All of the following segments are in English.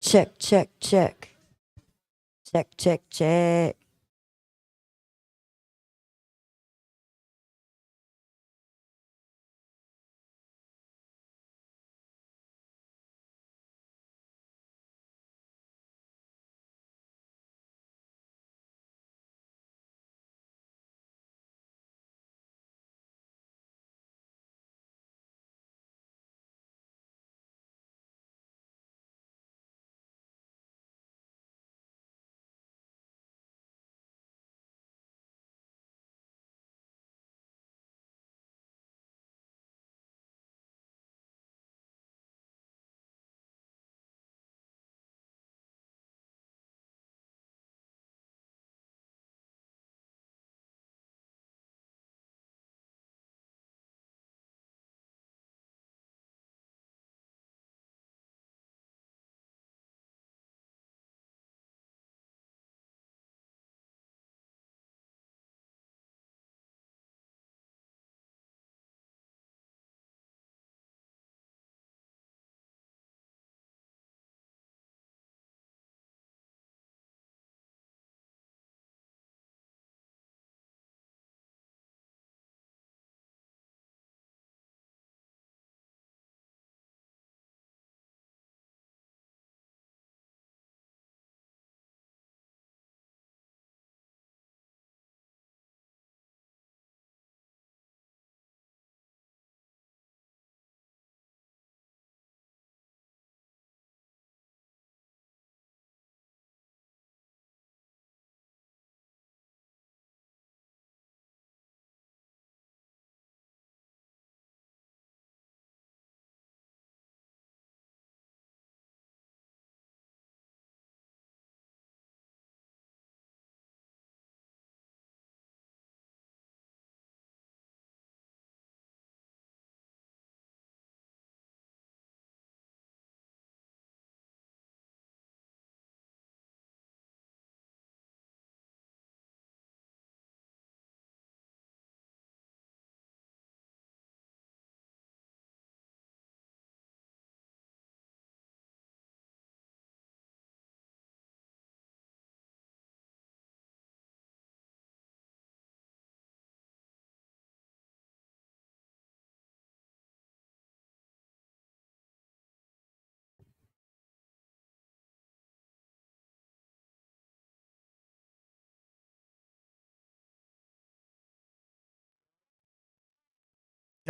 Check, check, check. Check, check, check.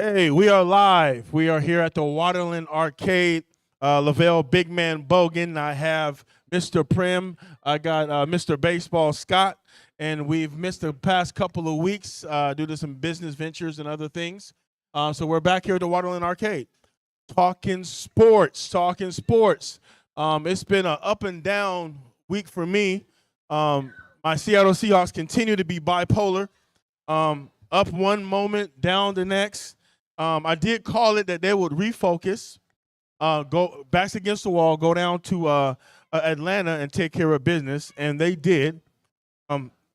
Hey, we are live. We are here at the Waterland Arcade. Lavelle Big Man Bogan. I have Mr. Prim. I got Mr. Baseball Scott. And we've missed the past couple of weeks due to some business ventures and other things. So we're back here at the Waterland Arcade. Talking sports. It's been an up and down week for me. My Seattle Seahawks continue to be bipolar. Up one moment, down the next. I did call it that they would refocus, go backs against the wall, go down to Atlanta and take care of business, and they did.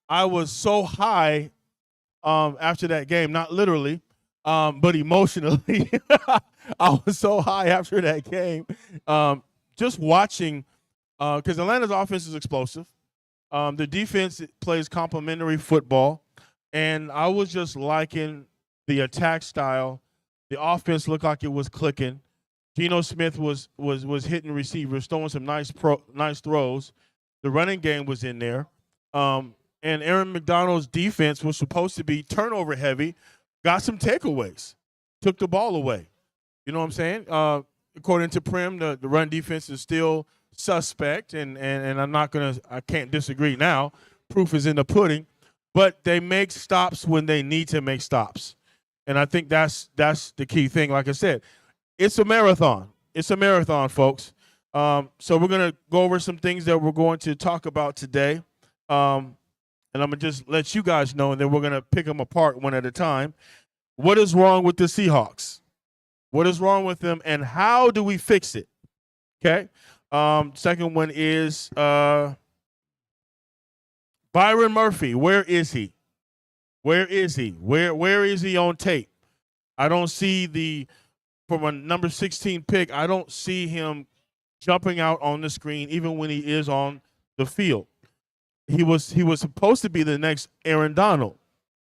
I was so high after that game, not literally, but emotionally. I was so high after that game, just watching, because Atlanta's offense is explosive. The defense plays complementary football, and I was just liking the attack style. The offense looked like it was clicking. Geno Smith was hitting receivers, throwing some nice throws. The running game was in there. And Aaron McDonald's defense was supposed to be turnover heavy, got some takeaways, took the ball away. You know what I'm saying? According to Prim, the run defense is still suspect, and I can't disagree now. Proof is in the pudding. But they make stops when they need to make stops. And I think that's the key thing. Like I said, it's a marathon. It's a marathon, folks. So we're going to go over some things that we're going to talk about today. And I'm going to just let you guys know, and then we're going to pick them apart one at a time. What is wrong with the Seahawks? What is wrong with them, and how do we fix it? Okay. Second one is Byron Murphy. Where is he? Where is he? Where is he on tape? I don't see from a number 16 pick, I don't see him jumping out on the screen even when he is on the field. He was supposed to be the next Aaron Donald.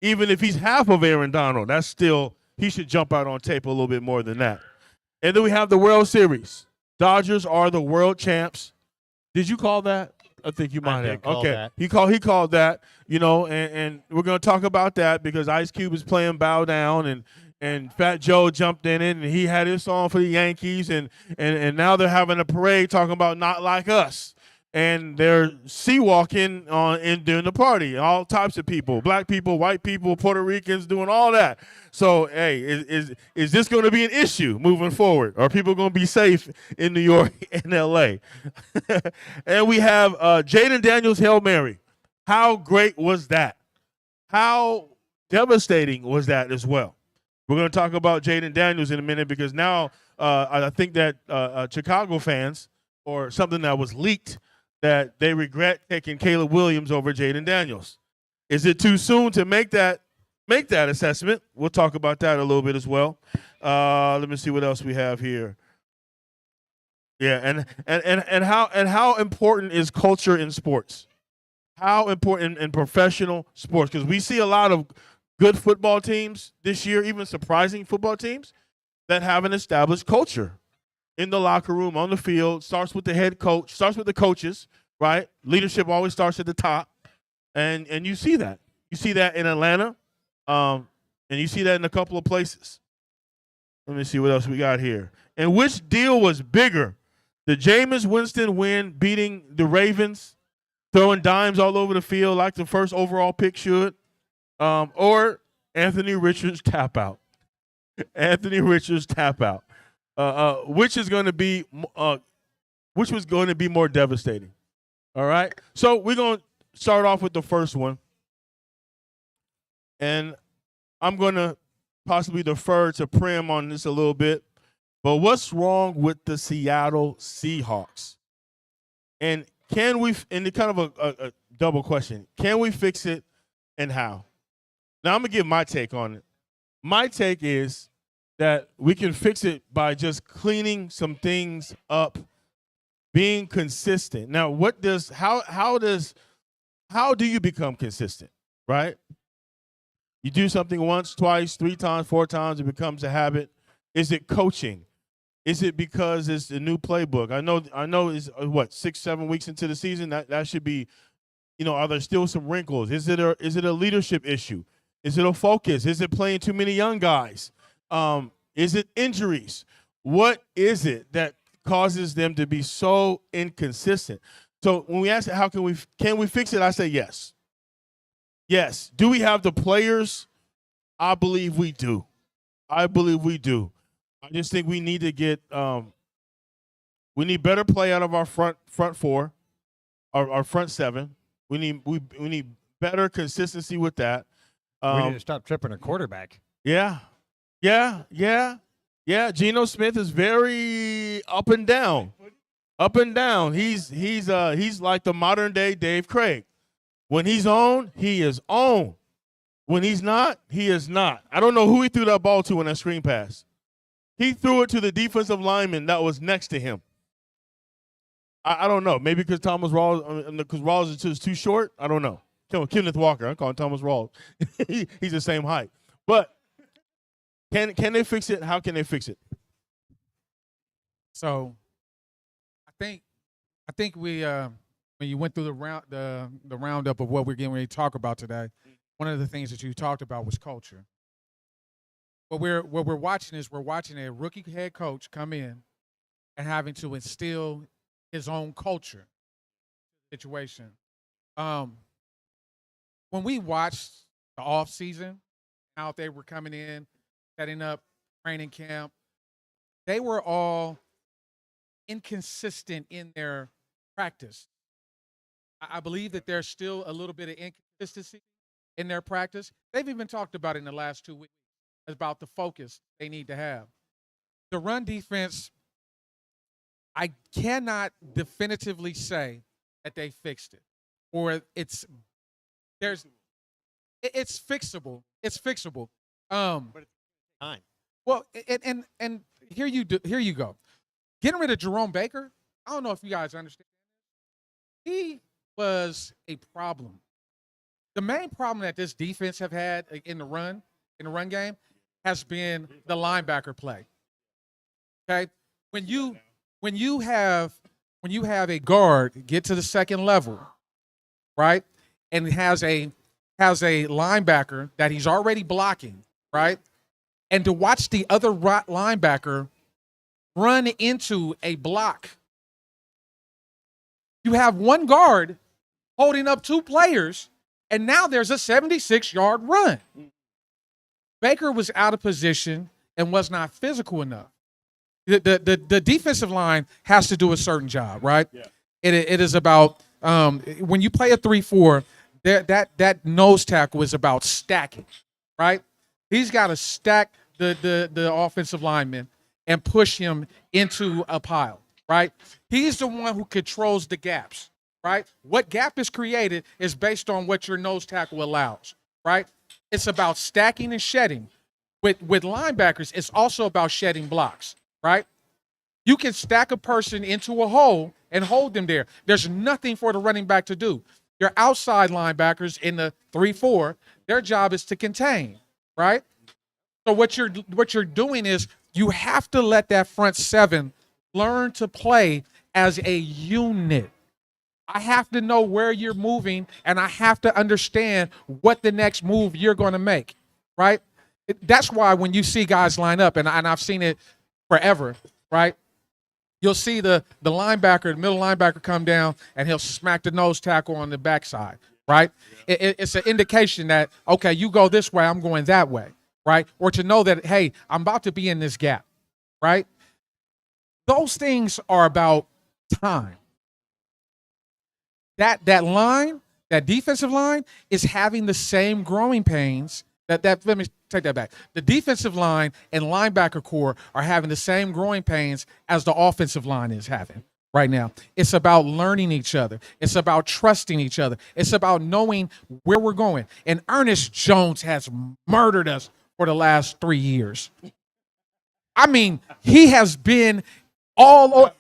Even if he's half of Aaron Donald, that's still, he should jump out on tape a little bit more than that. And then we have the World Series. Dodgers are the world champs. Did you call that? I think you might have. Call okay. That. He called that, and we're going to talk about that because Ice Cube is playing Bow Down, and Fat Joe jumped in it, and he had his song for the Yankees, and now they're having a parade talking about Not Like Us. And they're sea-walking during the party. All types of people, black people, white people, Puerto Ricans, doing all that. So, hey, is this going to be an issue moving forward? Are people going to be safe in New York and L.A.? And we have Jaden Daniels' Hail Mary. How great was that? How devastating was that as well? We're going to talk about Jaden Daniels in a minute because now I think that Chicago fans, or something that was leaked, that they regret taking Caleb Williams over Jaden Daniels. Is it too soon to make that assessment? We'll talk about that a little bit as well. Let me see what else we have here. Yeah, and how important is culture in sports? How important in professional sports? Because we see a lot of good football teams this year, even surprising football teams that have an established culture. In the locker room, on the field, starts with the head coach, starts with the coaches, right? Leadership always starts at the top, and you see that. You see that in Atlanta, and you see that in a couple of places. Let me see what else we got here. And which deal was bigger? The Jameis Winston win, beating the Ravens, throwing dimes all over the field like the first overall pick should, or Anthony Richards tap out? Anthony Richards tap out. Which was going to be more devastating? All right. So we're going to start off with the first one, and I'm going to possibly defer to Prim on this a little bit. But what's wrong with the Seattle Seahawks? And can we? And it's kind of a double question: can we fix it, and how? Now I'm gonna give my take on it. My take is that we can fix it by just cleaning some things up, being consistent. Now, how do you become consistent, right? You do something once, twice, 3 times, 4 times, it becomes a habit. Is it coaching? Is it because it's a new playbook? I know it's 6, 7 weeks into the season. That should be, are there still some wrinkles? Is it a leadership issue? Is it a focus? Is it playing too many young guys? Is it injuries? What is it that causes them to be so inconsistent? So when we ask how can we fix it, I say yes. Yes. Do we have the players? I believe we do. I just think we need to get we need better play out of our front 4, our front 7. We need better consistency with that. We need to stop tripping a quarterback. Yeah. Geno Smith is very up and down. He's like the modern day Dave Craig. When he's on, he is on. When he's not, he is not. I don't know who he threw that ball to in that screen pass. He threw it to the defensive lineman that was next to him. I don't know. Maybe because Thomas Rawls, because Rawls is too short. I don't know. Kenneth Walker. I'm calling Thomas Rawls. He's the same height. But can they fix it? How can they fix it? So, I think we when you went through the roundup of what we're getting ready to talk about today, one of the things that you talked about was culture. What we're watching is a rookie head coach come in and having to instill his own culture situation. When we watched the off season, how they were coming in, setting up training camp, they were all inconsistent in their practice. I believe that there's still a little bit of inconsistency in their practice. They've even talked about it in the last 2 weeks about the focus they need to have. The run defense, I cannot definitively say that they fixed it, or it's fixable. It's fixable. But it's time. Well, and here you go. Getting rid of Jerome Baker I don't know if you guys understand. He was a problem. The main problem that this defense have had in the run game, has been the linebacker play. Okay, when you have a guard get to the second level, right, and has a linebacker that he's already blocking, right, and to watch the other linebacker run into a block. You have one guard holding up two players, and now there's a 76-yard run. Baker was out of position and was not physical enough. The defensive line has to do a certain job, right? Yeah. It is about when you play a 3-4, that nose tackle is about stacking, right? He's got to stack the offensive lineman and push him into a pile, right? He's the one who controls the gaps, right? What gap is created is based on what your nose tackle allows, right? It's about stacking and shedding. With linebackers, it's also about shedding blocks, right? You can stack a person into a hole and hold them there. There's nothing for the running back to do. Your outside linebackers in the 3-4, their job is to contain, right? So what you're doing is you have to let that front seven learn to play as a unit. I have to know where you're moving, and I have to understand what the next move you're going to make, right? That's why when you see guys line up, and I've seen it forever, right? You'll see the linebacker, the middle linebacker come down, and he'll smack the nose tackle on the backside, right? It's an indication that, okay, you go this way, I'm going that way, right? Or to know that, hey, I'm about to be in this gap, right? Those things are about time. That line, that defensive line, is having the same growing pains. Let me take that back. The defensive line and linebacker core are having the same growing pains as the offensive line is having right now. It's about learning each other. It's about trusting each other. It's about knowing where we're going. And Ernest Jones has murdered us for the last 3 years. I mean, he has been all over.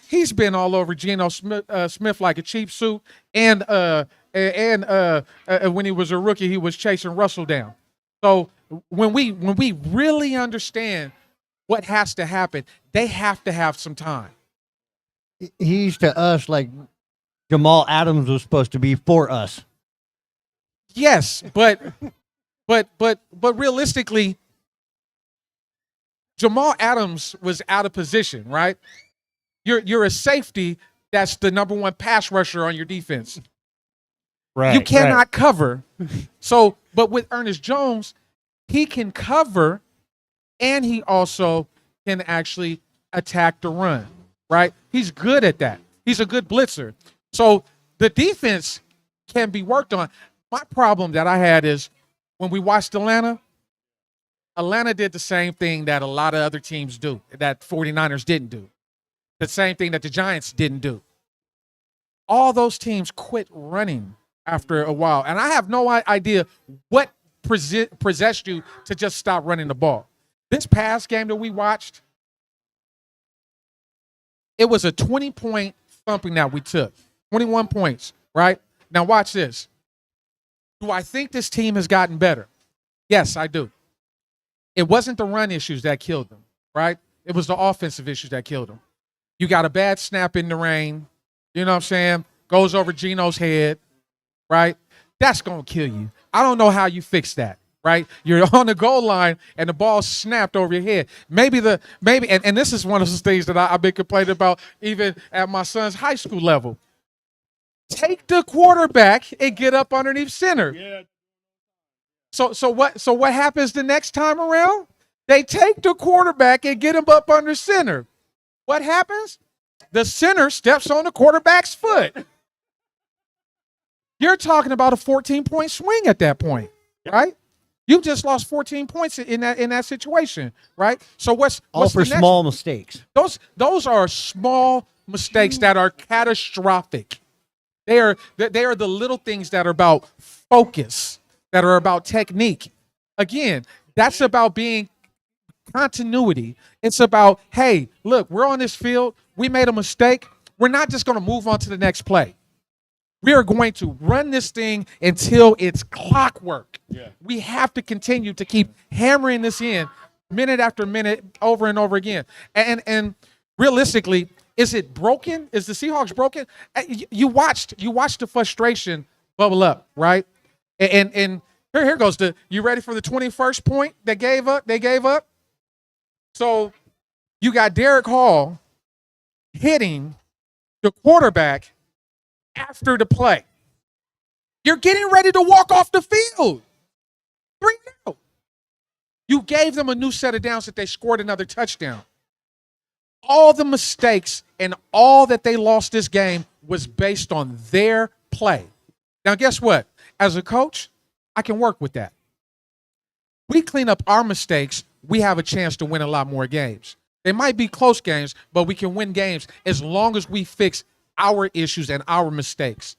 He's been all over Geno Smith like a cheap suit, and when he was a rookie, he was chasing Russell down. So when we really understand what has to happen, they have to have some time. He's to us like Jamal Adams was supposed to be for us. Yes, but realistically, Jamal Adams was out of position, right? You're a safety that's the number one pass rusher on your defense. Right. You cannot cover. So, but with Ernest Jones, he can cover, and he also can actually attack the run, right? He's good at that. He's a good blitzer. So the defense can be worked on. My problem that I had is when we watched Atlanta did the same thing that a lot of other teams do, that 49ers didn't do. The same thing that the Giants didn't do. All those teams quit running after a while. And I have no idea what possessed you to just stop running the ball. This past game that we watched, it was a 20-point thumping that we took. 21 points, right? Now watch this. Do I think this team has gotten better? Yes, I do. It wasn't the run issues that killed them, right? It was the offensive issues that killed them. You got a bad snap in the rain, you know what I'm saying? Goes over Geno's head, right? That's going to kill you. I don't know how you fix that, right? You're on the goal line and the ball snapped over your head. Maybe and this is one of those things that I've been complaining about even at my son's high school level. Take the quarterback and get up underneath center. Yeah. So what happens the next time around? They take the quarterback and get him up under center. What happens? The center steps on the quarterback's foot. You're talking about a 14-point swing at that point, right? You just lost 14 points in that situation, right? So what's all for small mistakes? Those are small mistakes that are catastrophic. They are the little things that are about focus, that are about technique. Again, that's about being continuity. It's about, hey, look, we're on this field. We made a mistake. We're not just going to move on to the next play. We are going to run this thing until it's clockwork. Yeah. We have to continue to keep hammering this in minute after minute over and over again. And realistically, is it broken? Is the Seahawks broken? You watched the frustration bubble up, right? And here goes you ready for the 21st point they gave up? So you got Derek Hall hitting the quarterback after the play. You're getting ready to walk off the field. 3-0. You gave them a new set of downs that they scored another touchdown. All the mistakes and all that they lost this game was based on their play. Now, guess what? As a coach, I can work with that. We clean up our mistakes, we have a chance to win a lot more games. They might be close games, but we can win games as long as we fix our issues and our mistakes.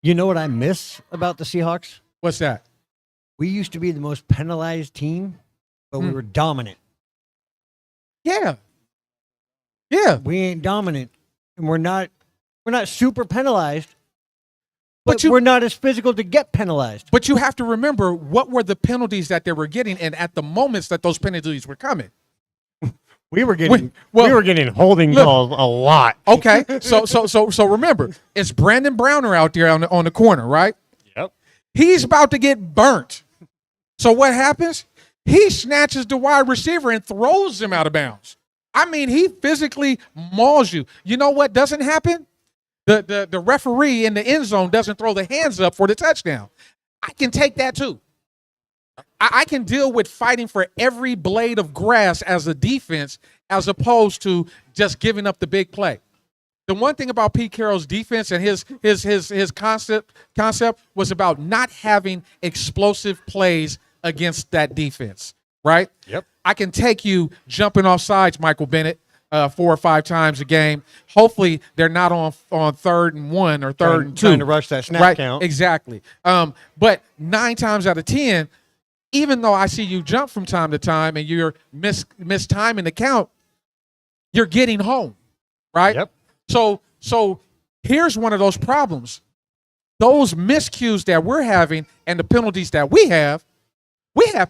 You know what I miss about the Seahawks? What's that? We used to be the most penalized team, but we were dominant. Yeah. Yeah. We ain't dominant, and we're not super penalized, But but we're not as physical to get penalized. But you have to remember what were the penalties that they were getting, and at the moments that those penalties were coming. We were getting well, we were getting holding look, calls a lot. Okay, so remember, it's Brandon Browner out there on the corner, right? Yep. He's about to get burnt. So what happens? He snatches the wide receiver and throws him out of bounds. I mean, he physically mauls you. You know what doesn't happen? The referee in the end zone doesn't throw the hands up for the touchdown. I can take that too. I can deal with fighting for every blade of grass as a defense as opposed to just giving up the big play. The one thing about Pete Carroll's defense and his concept was about not having explosive plays against that defense, right? Yep. I can take you jumping off sides, Michael Bennett, 4 or 5 times a game. Hopefully they're not on 3rd and 1 or 3rd and 2. Trying to rush that snap right? count. Exactly. But 9 times out of 10, even though I see you jump from time to time and you're mistiming the count, you're getting home, right? Yep. So here's one of those problems. Those miscues that we're having and the penalties that we have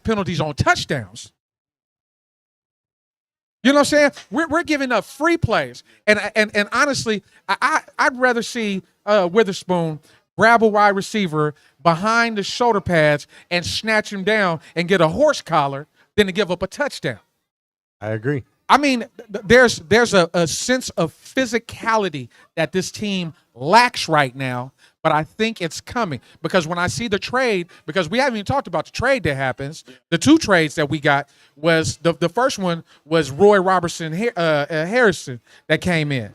penalties on touchdowns. You know what I'm saying? We're giving up free plays. And honestly, I'd rather see Witherspoon grab a wide receiver behind the shoulder pads and snatch him down and get a horse collar than to give up a touchdown. I agree. I mean, there's a sense of physicality that this team lacks right now, but I think it's coming because when I see the trade, because we haven't even talked about the trade that happens, the 2 trades that we got was the first one was Roy Robertson Harrison that came in.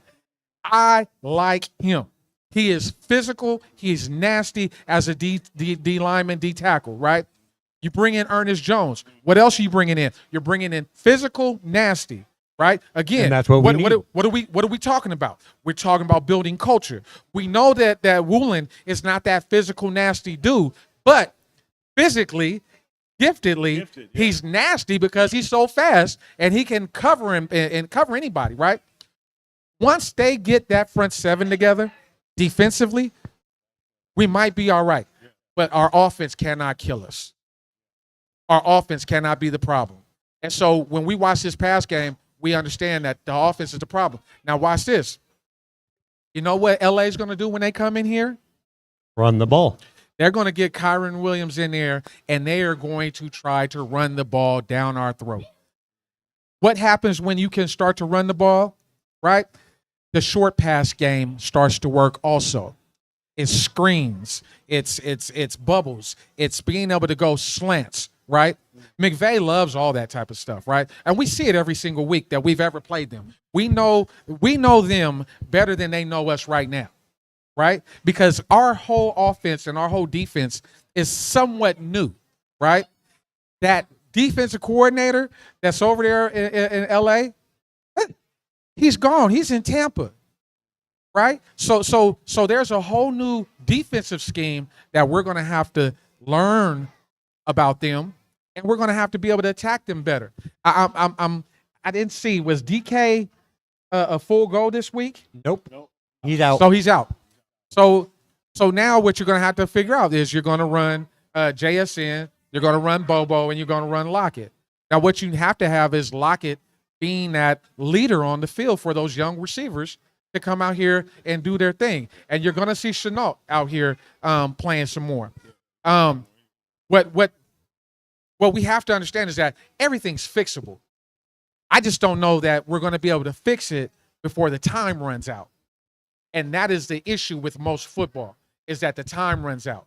I like him. He is physical. He's nasty as a D lineman, D tackle, right? You bring in Ernest Jones. What else are you bringing in? You're bringing in physical, nasty, right? Again, And that's what we need. What are we talking about? We're talking about building culture. We know that Woolen is not that physical, nasty dude, but physically, giftedly, he's nasty because he's so fast and he can cover him and cover anybody, right? Once they get that front 7 together, defensively, we might be all right, but our offense cannot kill us. Our offense cannot be the problem. And so when we watch this pass game, we understand that the offense is the problem. Now watch this. You know what LA is going to do when they come in here? Run the ball. They're going to get Kyron Williams in there, and they are going to try to run the ball down our throat. What happens when you can start to run the ball, right? The short pass game starts to work also. It's screens. It's bubbles. It's being able to go slants. Right? McVay loves all that type of stuff, right? And we see it every single week that we've ever played them. We know them better than they know us right now, right? Because our whole offense and our whole defense is somewhat new, right? That defensive coordinator that's over there in LA, he's gone. He's in Tampa, right? So there's a whole new defensive scheme that we're going to have to learn about them. and we're going to have to be able to attack them better. I didn't see, was DK a full go this week? Nope. He's out. So he's out. So now what you're going to have to figure out is you're going to run JSN, you're going to run Bobo, and you're going to run Lockett. Now what you have to have is Lockett being that leader on the field for those young receivers to come out here and do their thing. And you're going to see Chenault out here playing some more. What we have to understand is that everything's fixable. I just don't know that we're going to be able to fix it before the time runs out. And that is the issue with most football, is that the time runs out.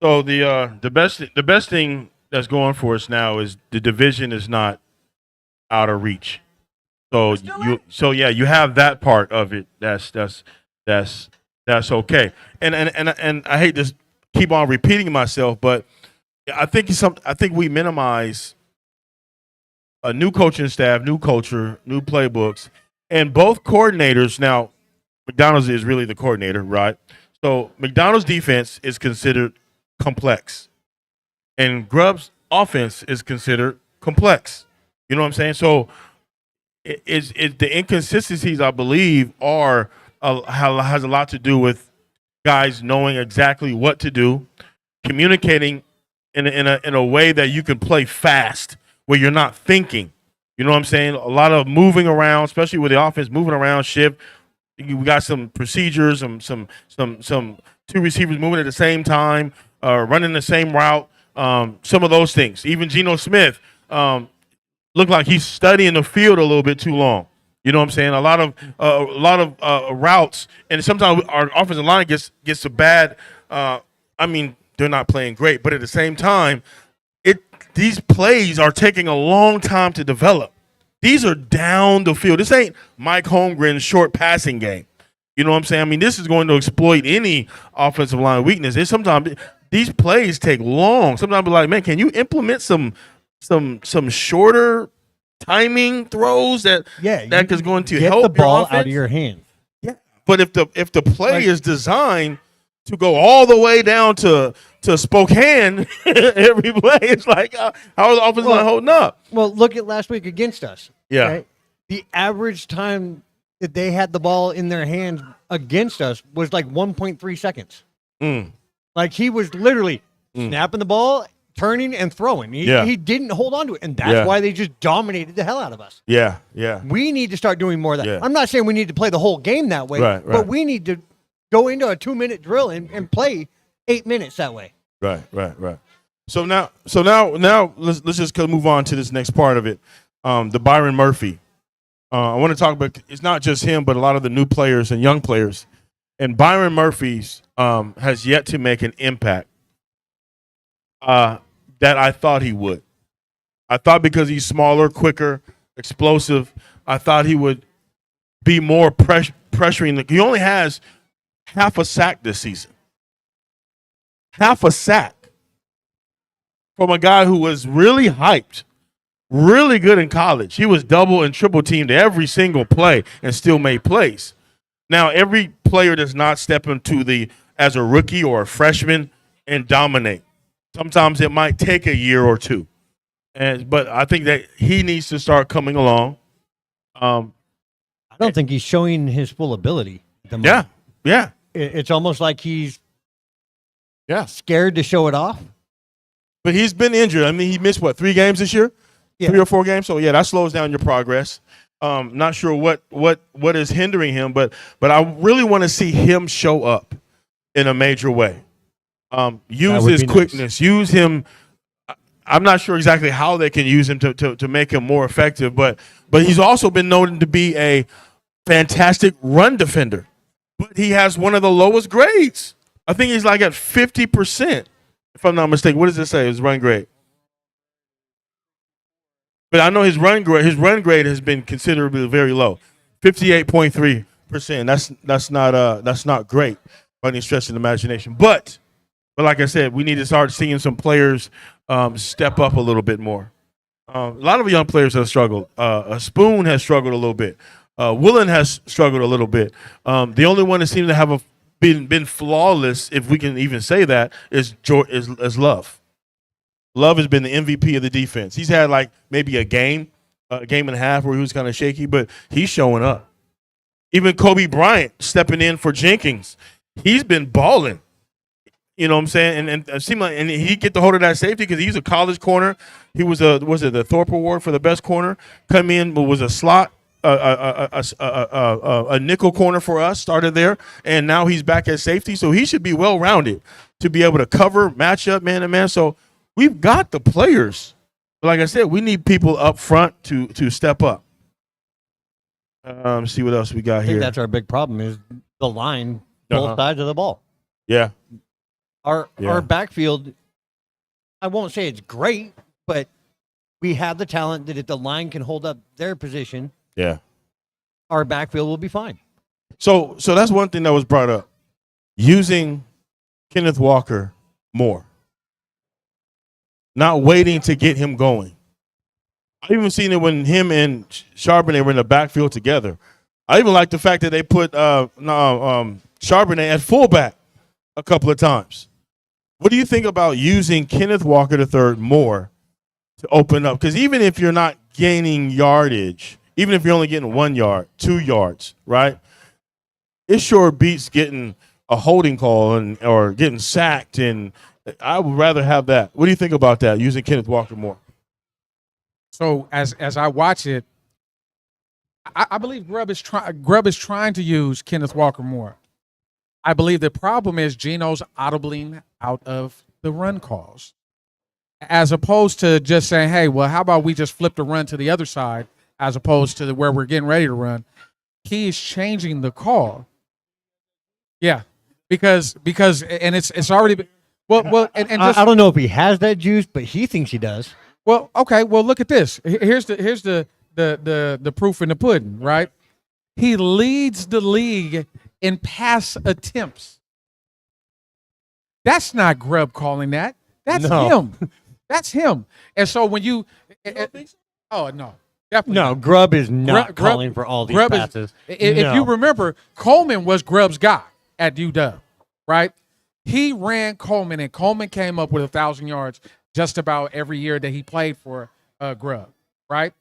So the best thing that's going for us now is the division is not out of reach. So you have that part of it. That's okay. And I hate to keep on repeating myself, but I think we minimize a new coaching staff, new culture, new playbooks, and both coordinators. Now, McDonald's is really the coordinator, right? So McDonald's defense is considered complex, and Grubb's offense is considered complex. You know what I'm saying? So the inconsistencies, I believe, has a lot to do with guys knowing exactly what to do, communicating in a way that you can play fast, where you're not thinking. You know what I'm saying? A lot of moving around, especially with the offense, moving around, shift. We got some procedures, some two receivers moving at the same time, running the same route. Some of those things. Even Geno Smith looked like he's studying the field a little bit too long. You know what I'm saying? A lot of routes, and sometimes our offensive line gets a bad. They're not playing great, but at the same time, these plays are taking a long time to develop. These are down the field. This ain't Mike Holmgren's short passing game. You know what I'm saying? I mean, this is going to exploit any offensive line weakness. Sometimes these plays take long. Sometimes be like, man, can you implement some shorter timing throws that is going to help the ball your offense out of your hands? Yeah, but if the play is designed to go all the way down to Spokane, every play is like, how is the offensive line holding up? Well, look at last week against us. Yeah. Right? The average time that they had the ball in their hands against us was like 1.3 seconds. Like he was literally snapping the ball, turning and throwing. He didn't hold on to it, and that's why they just dominated the hell out of us. Yeah. We need to start doing more of that. Yeah. I'm not saying we need to play the whole game that way, Right. but we need to go into a 2-minute drill and play 8 minutes that way. Right. So now let's just move on to this next part of it. The Byron Murphy. I want to talk about, it's not just him, but a lot of the new players and young players. And Byron Murphy's has yet to make an impact that I thought he would. I thought because he's smaller, quicker, explosive, I thought he would be more pressuring. He only has half a sack this season. Half a sack from a guy who was really hyped, really good in college. He was double and triple teamed every single play and still made plays. Now, every player does not step into as a rookie or a freshman and dominate. Sometimes it might take a year or two. But I think that he needs to start coming along. I don't think he's showing his full ability at the moment. Yeah. It's almost like he's scared to show it off. But he's been injured. I mean, he missed, 3 games this year? Yeah. 3 or 4 games? So, that slows down your progress. Not sure what is hindering him, but I really want to see him show up in a major way. Use his quickness. Nice. Use him. I'm not sure exactly how they can use him to make him more effective, but he's also been known to be a fantastic run defender. But he has one of the lowest grades. I think he's like at 50%, if I'm not mistaken. What does it say? His run grade. But I know his run grade has been considerably very low, 58.3%. That's not great by any stretch of the imagination. But like I said, we need to start seeing some players step up a little bit more. A lot of young players have struggled. Spoon has struggled a little bit. Willen has struggled a little bit. The only one that seems to have been flawless, if we can even say that, is Love. Love has been the MVP of the defense. He's had like maybe a game and a half where he was kind of shaky, but he's showing up. Even Kobe Bryant stepping in for Jenkins. He's been balling. You know what I'm saying? And it seemed like, and he get the hold of that safety because he's a college corner. He was the Thorpe Award for the best corner. Come in, but was a slot, a nickel corner for us. Started there, and now he's back at safety. So he should be well rounded to be able to cover, match up, man to man. So we've got the players. But like I said, we need people up front to step up. See what else we got I think here. that's our big problem is the line, both sides of the ball. Yeah. Our backfield, I won't say it's great, but we have the talent that if the line can hold up their position, our backfield will be fine. So that's one thing that was brought up. Using Kenneth Walker more. Not waiting to get him going. I even seen it when him and Charbonnet were in the backfield together. I even like the fact that they put Charbonnet at fullback a couple of times. What do you think about using Kenneth Walker III more to open up? Because even if you're not gaining yardage, even if you're only getting 1 yard, 2 yards, right? It sure beats getting a holding call or getting sacked, and I would rather have that. What do you think about that, using Kenneth Walker more? So as I watch it, I believe Grubb is trying to use Kenneth Walker more. I believe the problem is Geno's audibling out of the run calls, as opposed to just saying, "Hey, well, how about we just flip the run to the other side?" As opposed to where we're getting ready to run, he's changing the call. Yeah, because and it's already been, and just, I don't know if he has that juice, but he thinks he does. Well, okay. Well, look at this. Here's the proof in the pudding, right? He leads the league in pass attempts. That's not Grubb calling that. That's him. That's him. And so when you oh no, definitely no, not. Grubb is not calling for all these passes. If you remember, Coleman was Grubb's guy at UW, right? He ran Coleman, and Coleman came up with 1,000 yards just about every year that he played for Grubb, right?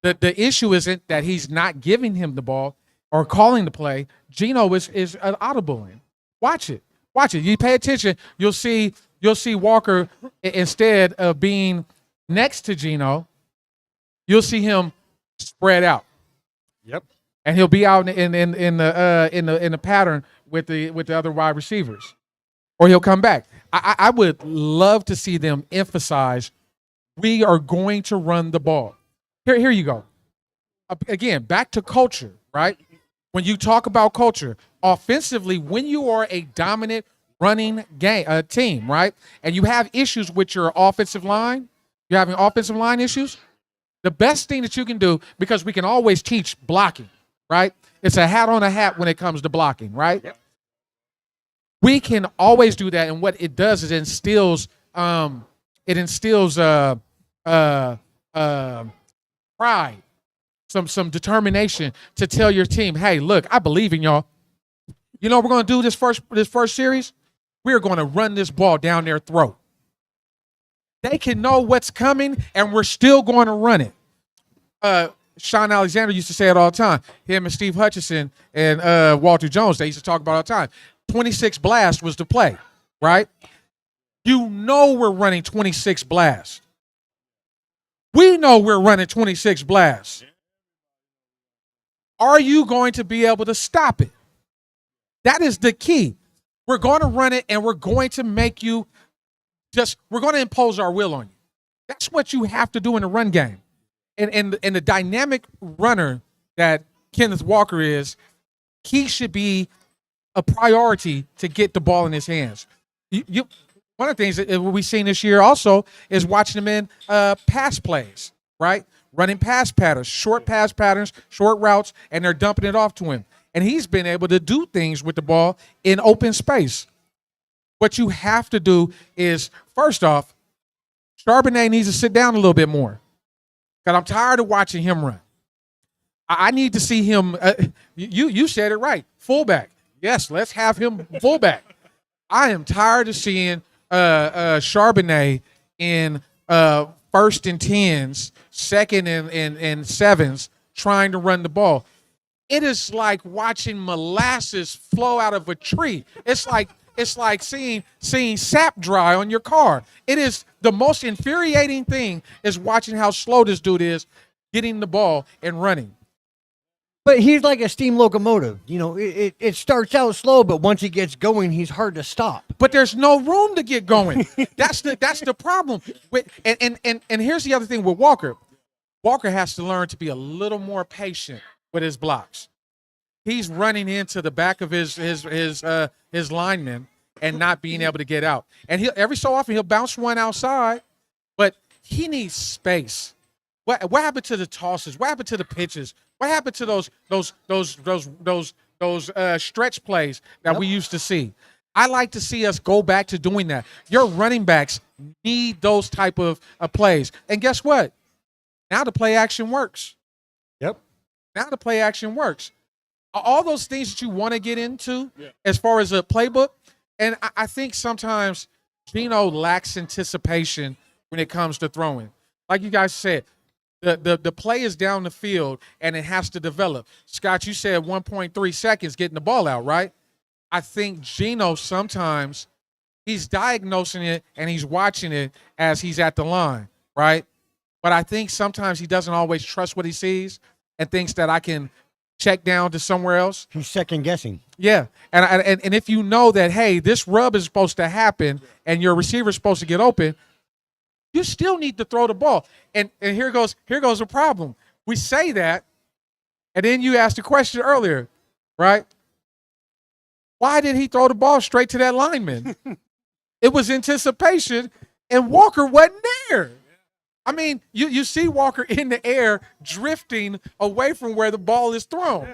The issue isn't that he's not giving him the ball or calling the play. Geno is audibling. Watch it. You pay attention. You'll see Walker, instead of being next to Geno, you'll see him spread out. Yep. And he'll be out in the pattern with the other wide receivers, or he'll come back. I would love to see them emphasize we are going to run the ball. Here you go. Again, back to culture, right? When you talk about culture, offensively, when you are a dominant running team, right, and you have issues with your offensive line, you're having offensive line issues, the best thing that you can do, because we can always teach blocking, right? It's a hat on a hat when it comes to blocking, right? Yep. We can always do that, and what it does is it instills pride, some determination to tell your team, hey, look, I believe in y'all. You know what we're going to do this first series? We're going to run this ball down their throat. They can know what's coming, and we're still going to run it. Sean Alexander used to say it all the time. Him and Steve Hutchinson and Walter Jones, they used to talk about it all the time. 26 blast was the play, right? You know we're running 26 blast. We know we're running 26 blast. Are you going to be able to stop it? That is the key. We're going to run it, and we're going to make you we're going to impose our will on you. That's what you have to do in the run game. And the dynamic runner that Kenneth Walker is, he should be a priority to get the ball in his hands. One of the things that we've seen this year also is watching him in pass plays, right? Running pass patterns, short pass patterns, short routes, and they're dumping it off to him. And he's been able to do things with the ball in open space. What you have to do is, first off, Charbonnet needs to sit down a little bit more, because I'm tired of watching him run. I need to see him. You said it right, fullback. Yes, let's have him fullback. I am tired of seeing Charbonnet in first and 10s, second and 7s, trying to run the ball. It is like watching molasses flow out of a tree. It's like seeing sap dry on your car. It is the most infuriating thing is watching how slow this dude is getting the ball and running. But he's like a steam locomotive. You know, it starts out slow, but once he gets going, he's hard to stop. But there's no room to get going. That's the problem. And here's the other thing with Walker. Walker has to learn to be a little more patient with his blocks. He's running into the back of his lineman and not being able to get out. And every so often he'll bounce one outside, but he needs space. What happened to the tosses? What happened to the pitches? What happened to those stretch plays that we used to see? I like to see us go back to doing that. Your running backs need those type of plays. And guess what? Now the play action works. Yep. Now the play action works. All those things that you want to get into as far as a playbook. And I think sometimes Geno lacks anticipation when it comes to throwing. Like you guys said, the play is down the field and it has to develop. Scott, you said 1.3 seconds getting the ball out, right? I think Geno sometimes he's diagnosing it and he's watching it as he's at the line, right? But I think sometimes he doesn't always trust what he sees and thinks that I can check down to somewhere else. He's second guessing. Yeah, and if you know that, hey, this rub is supposed to happen and your receiver's supposed to get open, you still need to throw the ball. And here goes the problem. We say that, and then you asked the question earlier, right? Why did he throw the ball straight to that lineman? It was anticipation, and Walker wasn't there. I mean, you see Walker in the air drifting away from where the ball is thrown.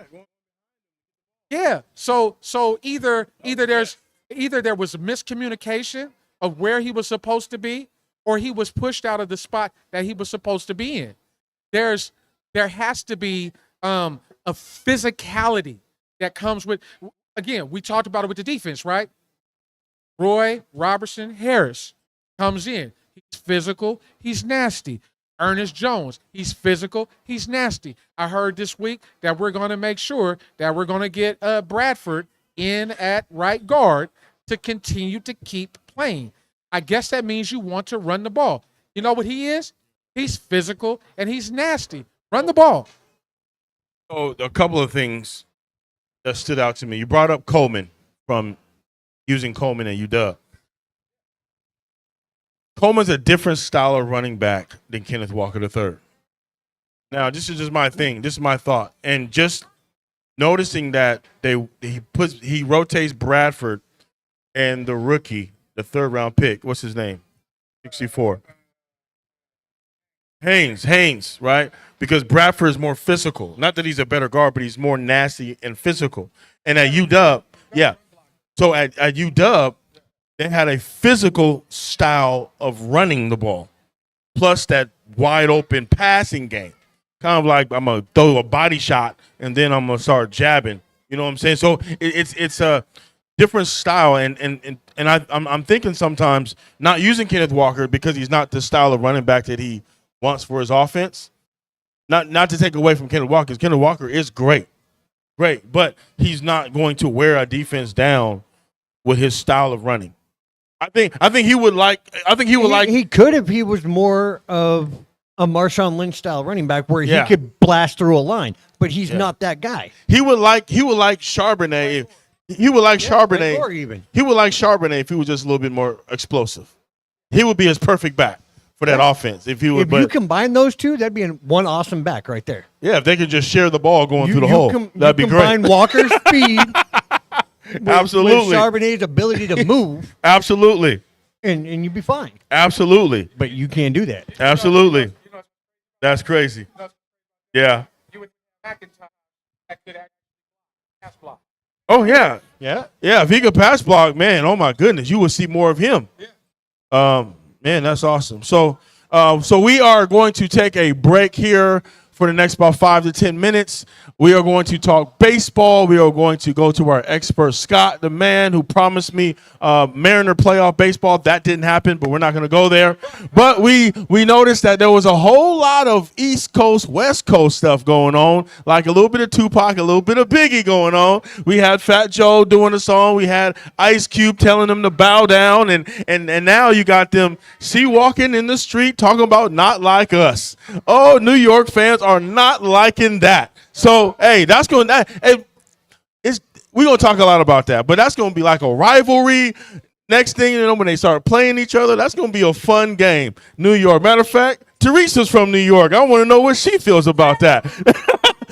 Yeah. So either there was a miscommunication of where he was supposed to be, or he was pushed out of the spot that he was supposed to be in. There has to be a physicality that comes with. Again, we talked about it with the defense, right? Roy Robertson Harris comes in. He's physical. He's nasty. Ernest Jones, he's physical. He's nasty. I heard this week that we're going to make sure that we're going to get Bradford in at right guard to continue to keep playing. I guess that means you want to run the ball. You know what he is? He's physical and he's nasty. Run the ball. Oh, a couple of things that stood out to me. You brought up Coleman from using Coleman at UW. Coleman's a different style of running back than Kenneth Walker III. Now, this is just my thing. This is my thought. And just noticing that he rotates Bradford and the rookie, the third-round pick. What's his name? 64. Haynes, right? Because Bradford is more physical. Not that he's a better guard, but he's more nasty and physical. And at UW, yeah. So at UW, they had a physical style of running the ball, plus that wide open passing game. Kind of like I'm gonna throw a body shot and then I'm gonna start jabbing. You know what I'm saying? So it's a different style, and I'm thinking sometimes not using Kenneth Walker because he's not the style of running back that he wants for his offense. Not to take away from Kenneth Walker, because Kenneth Walker is great, but he's not going to wear a defense down with his style of running. I think he would like. He could if he was more of a Marshawn Lynch style running back where he could blast through a line, but he's not that guy. He would like Charbonnet. He would like Charbonnet. Or even He would like Charbonnet if he was just a little bit more explosive. He would be his perfect back for that offense. If you combine those two, that'd be one awesome back right there. Yeah, if they could just share the ball going through the hole, that'd be great. Combine Walker's speed. Absolutely. With Charbonnet's ability to move. Absolutely. And you'd be fine. Absolutely. But you can't do that. Absolutely. That's crazy. Yeah. Oh, yeah. Yeah. Yeah, if he could pass block, man, oh, my goodness, you would see more of him. Yeah. Man, that's awesome. So we are going to take a break here for the next about 5 to 10 minutes. We are going to talk baseball. We are going to go to our expert, Scott, the man who promised me Mariner playoff baseball. That didn't happen, but we're not going to go there. But we noticed that there was a whole lot of East Coast, West Coast stuff going on, like a little bit of Tupac, a little bit of Biggie going on. We had Fat Joe doing a song. We had Ice Cube telling them to bow down, and now you got them walking in the street talking about not like us. Oh, New York fans are not liking that. So, hey, that's going to hey, we're going to talk a lot about that, but that's going to be like a rivalry. Next thing you know, when they start playing each other, that's going to be a fun game. New York. Matter of fact, Teresa's from New York. I want to know what she feels about that.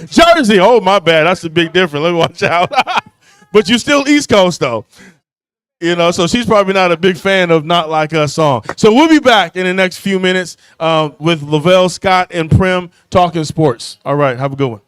Jersey. Oh, my bad. That's a big difference. Let me watch out. But you're still East Coast, though. You know, so she's probably not a big fan of Not Like Us song. So we'll be back in the next few minutes with Lavelle, Scott, and Prim talking sports. All right. Have a good one.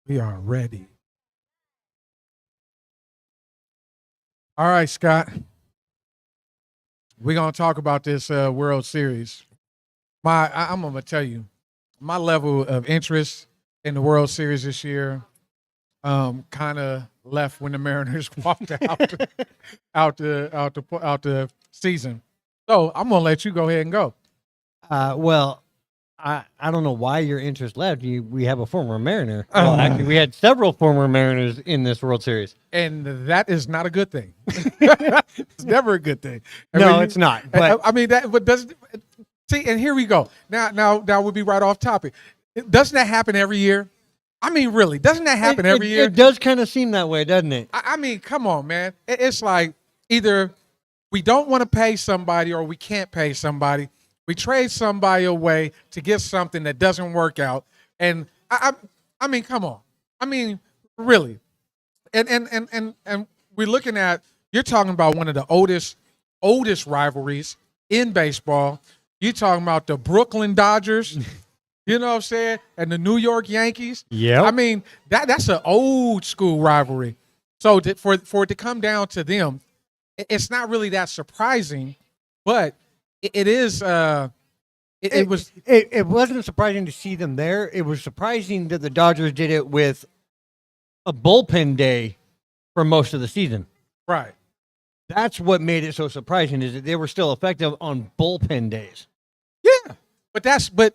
We are ready. All right, Scott. We're gonna talk about this World Series. I'm gonna tell you, my level of interest in the World Series this year, kind of left when the Mariners walked out the season. So I'm gonna let you go ahead and go. Well, I don't know why your interest left. We have a former Mariner. Well, actually, we had several former Mariners in this World Series. And that is not a good thing. It's never a good thing. No, it's not. But I mean that. But does see? And here we go. Now we'll be right off topic. Doesn't that happen every year? I mean, really, doesn't that happen every year? It does kind of seem that way, doesn't it? I mean, come on, man. It's like either we don't want to pay somebody or we can't pay somebody. We trade somebody away to get something that doesn't work out. And I mean, come on. I mean, really. And we're looking at, you're talking about one of the oldest rivalries in baseball. You're talking about the Brooklyn Dodgers, you know what I'm saying, and the New York Yankees. Yeah. I mean, that's an old school rivalry. So for it to come down to them, it's not really that surprising, but it is. It wasn't surprising to see them there. It was surprising that the Dodgers did it with a bullpen day for most of the season. Right. That's what made it so surprising, is that they were still effective on bullpen days. Yeah, but that's what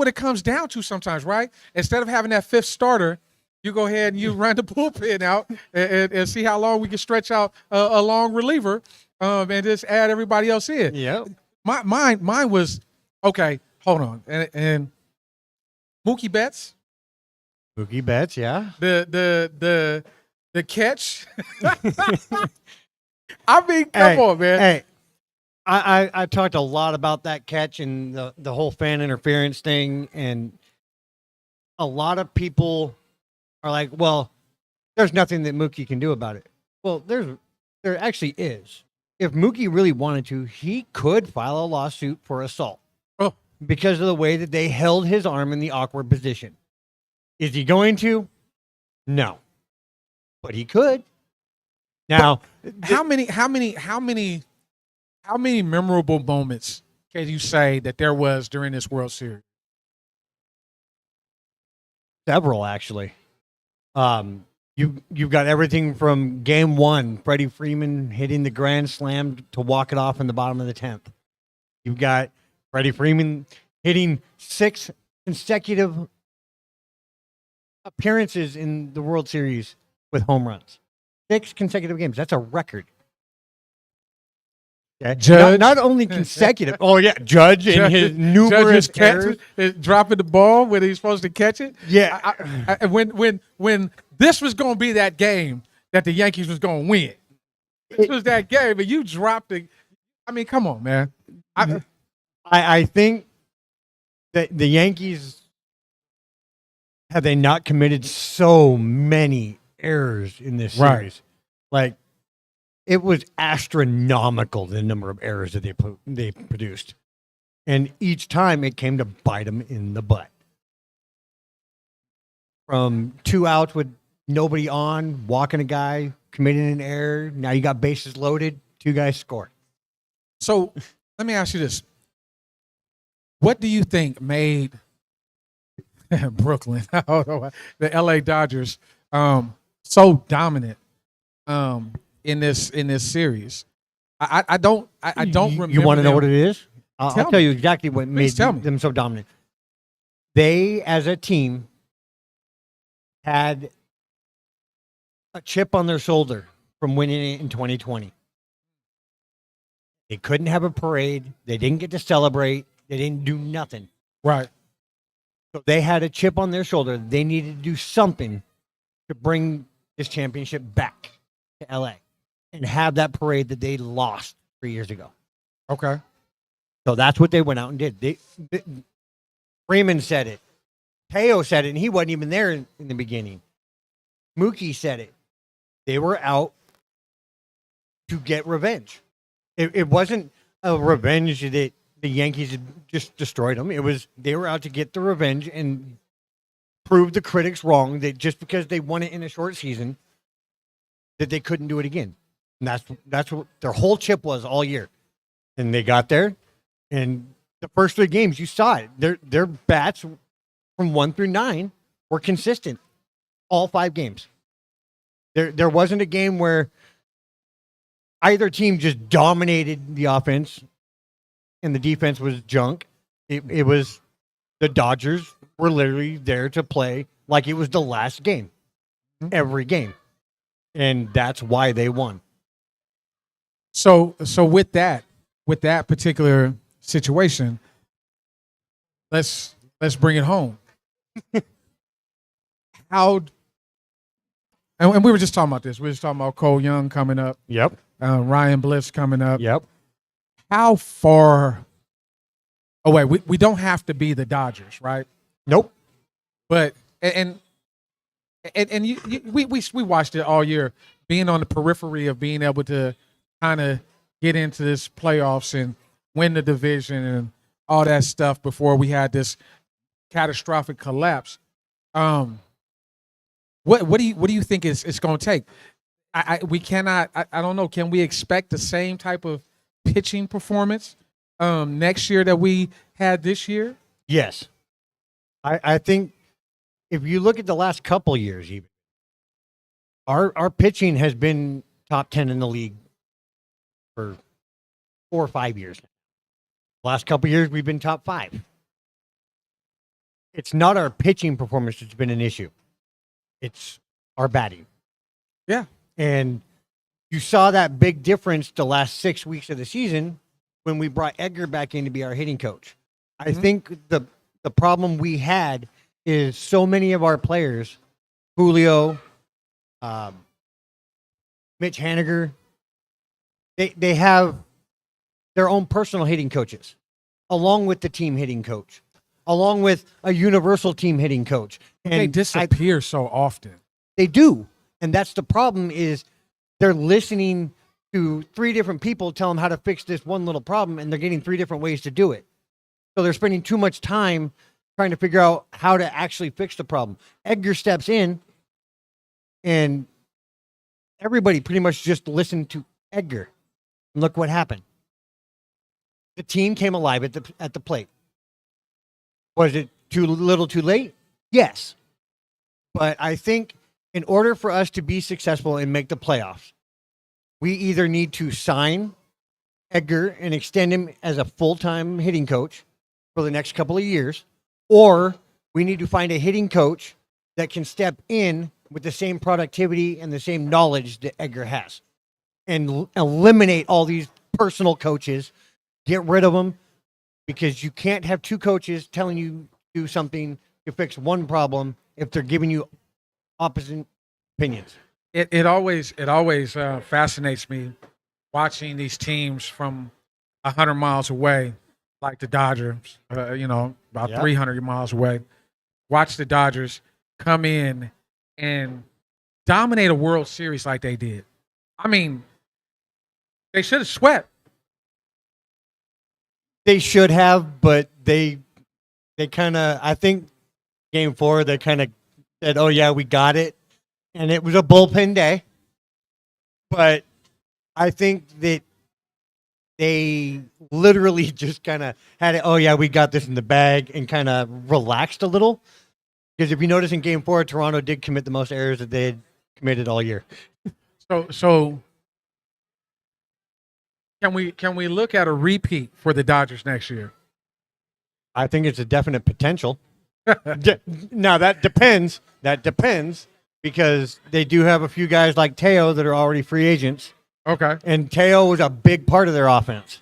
it comes down to sometimes, right? Instead of having that fifth starter, you go ahead and you run the bullpen out and see how long we can stretch out a long reliever, and just add everybody else in. Yeah. Mine was okay. Hold on, and Mookie Betts, Yeah. the catch. I mean, come on, man. Hey, I talked a lot about that catch and the whole fan interference thing, and a lot of people are like, well, there's nothing that Mookie can do about it. Well, there actually is. If Mookie really wanted to, he could file a lawsuit for assault because of the way that they held his arm in the awkward position. Is he going to? No. But he could. Now, How many memorable moments can you say that there was during this World Series? several, actually. You've got everything from game one, Freddie Freeman hitting the grand slam to walk it off in the bottom of the 10th. You've got Freddie Freeman hitting 6 consecutive appearances in the World Series with home runs. 6 consecutive games. That's a record. Okay. Judge. Not only consecutive. Oh, yeah. Judge and his numerous errors. Dropping the ball when he's supposed to catch it. Yeah. When this was going to be that game that the Yankees was going to win. This was that game, and you dropped it. I mean, come on, man. I think that the Yankees, have they not committed so many errors in this series? Right. Like, it was astronomical, the number of errors that they produced. And each time it came to bite them in the butt. From 2 outs with nobody on, walking a guy, committing an error. Now you got bases loaded, 2 guys score. So let me ask you this. What do you think made Brooklyn, the LA Dodgers, so dominant in this series? I don't remember. You want to know them. what it is? I'll tell you exactly what made tell me. them so dominant. They, as a team, had a chip on their shoulder from winning it in 2020. They couldn't have a parade. They didn't get to celebrate. They didn't do nothing. Right. So they had a chip on their shoulder. They needed to do something to bring this championship back to LA and have that parade that they lost 3 years ago. Okay. So that's what they went out and did. Freeman said it. Teo said it, and he wasn't even there in the beginning. Mookie said it. They were out to get revenge. It wasn't a revenge that the Yankees had just destroyed them. It was they were out to get the revenge and prove the critics wrong that just because they won it in a short season, that they couldn't do it again. And that's what their whole chip was all year. And they got there, and the first 3 games, you saw it. Their bats from 1 through 9 were consistent all 5 games. There wasn't a game where either team just dominated the offense and the defense was junk. It was the Dodgers were literally there to play like it was the last game, every game. And that's why they won. So with that particular situation, let's bring it home. And we were just talking about this. We were just talking about Cole Young coming up. Yep. Ryan Bliss coming up. Yep. How far away? We don't have to be the Dodgers, right? Nope. But we watched it all year, being on the periphery of being able to kind of get into this playoffs and win the division and all that stuff before we had this catastrophic collapse. What do you think it's going to take? We cannot. I don't know. Can we expect the same type of pitching performance next year that we had this year? Yes. I think if you look at the last couple years, even our pitching has been top 10 in the league for 4 or 5 years. Last couple years, we've been top 5. It's not our pitching performance that's been an issue. It's our batting. Yeah. And you saw that big difference the last 6 weeks of the season when we brought Edgar back in to be our hitting coach. I think the problem we had is so many of our players, Julio, Mitch Haniger, they have their own personal hitting coaches, along with the team hitting coach, along with a universal team hitting coach. And they disappear so often. They do. And that's the problem is they're listening to 3 different people tell them how to fix this one little problem, and they're getting 3 different ways to do it. So they're spending too much time trying to figure out how to actually fix the problem. Edgar steps in, and everybody pretty much just listened to Edgar. And look what happened. The team came alive at the plate. Was it too little too late? Yes. But I think in order for us to be successful and make the playoffs, we either need to sign Edgar and extend him as a full-time hitting coach for the next couple of years, or we need to find a hitting coach that can step in with the same productivity and the same knowledge that Edgar has and eliminate all these personal coaches, get rid of them, because you can't have 2 coaches telling you to do something to fix one problem if they're giving you opposite opinions. It always fascinates me watching these teams from 100 miles away, like the Dodgers, about 300 miles away. Watch the Dodgers come in and dominate a World Series like they did. I mean, they should have swept. They should have, but they kind of, I think, Game 4, they kind of said, oh, yeah, we got it. And it was a bullpen day. But I think that they literally just kind of had it, oh, yeah, we got this in the bag, and kind of relaxed a little. Because if you notice in Game 4, Toronto did commit the most errors that they had committed all year. So can we look at a repeat for the Dodgers next year? I think it's a definite potential. Now, that depends. That depends. Because they do have a few guys like Teo that are already free agents. Okay. And Teo was a big part of their offense.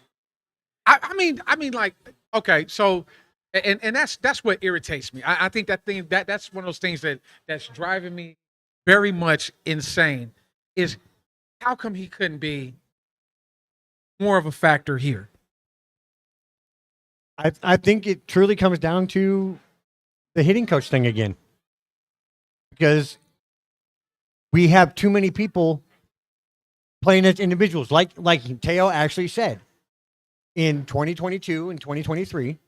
I mean, like, okay, so, and that's what irritates me. I think that's one of those things that's driving me very much insane is how come he couldn't be more of a factor here? I think it truly comes down to the hitting coach thing again. Because we have too many people playing as individuals. Like Teo actually said, in 2022 and 2023,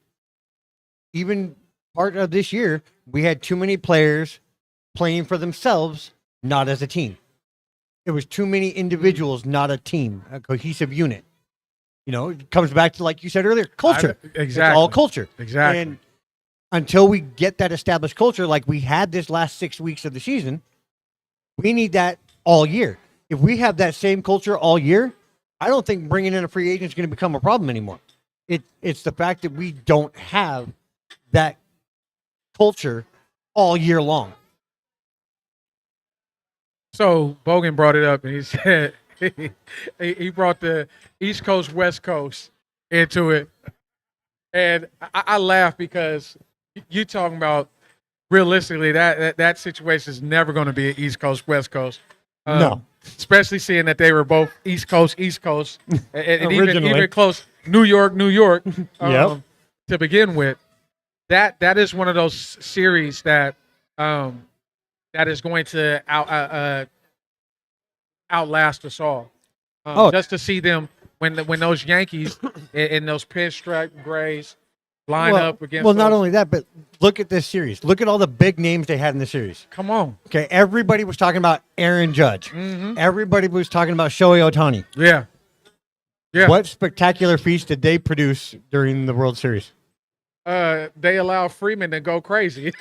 even part of this year, we had too many players playing for themselves, not as a team. It was too many individuals, not a team, a cohesive unit. You know, it comes back to, like you said earlier, culture. Exactly. It's all culture. Exactly. And until we get that established culture, like we had this last 6 weeks of the season, we need that all year. If we have that same culture all year, I don't think bringing in a free agent is going to become a problem anymore. It's the fact that we don't have that culture all year long. So Bogan brought it up, and he said he brought the East Coast, West Coast into it, and I laugh because you talking about realistically that situation is never going to be an East Coast, West Coast. No. Especially seeing that they were both East Coast, and Originally. even close New York, Yep. to begin with. That is one of those series that that is going to outlast us all. Just to see them when those Yankees in those pinstripe grays line up against. Well, not those- only that, but look at this series. Look at all the big names they had in the series. Come on, Okay, everybody was talking about Aaron Judge. Mhm. Everybody was talking about Shohei Ohtani. yeah. What spectacular feats did they produce during the World Series? They allow Freeman to go crazy.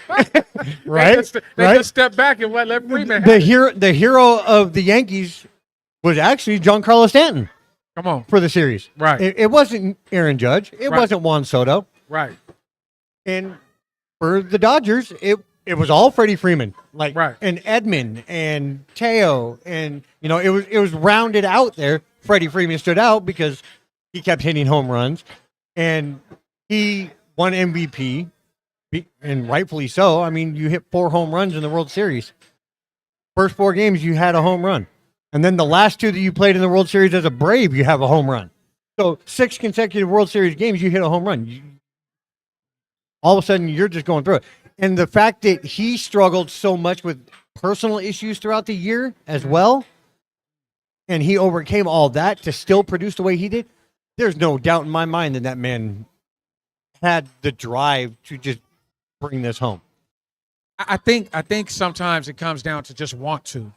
Right? They just step back and let Freeman. The have it. the hero of the Yankees was actually Giancarlo Stanton Come on, for the series. Right. It wasn't Aaron Judge. It Right. wasn't Juan Soto. right, And for the Dodgers, it was all Freddie Freeman, like Right. and Edman and Teo, and it was rounded out there. Freddie Freeman stood out because he kept hitting home runs, and he won MVP, and rightfully so. I mean, you hit 4 home runs in the World Series. First 4 games, you had a home run, and then the last 2 that you played in the World Series as a Brave, you have a home run. So 6 consecutive World Series games, you hit a home run. All of a sudden, you're just going through it. And the fact that he struggled so much with personal issues throughout the year as well, and he overcame all that to still produce the way he did, there's no doubt in my mind that that man had the drive to just bring this home. I think sometimes it comes down to just want to.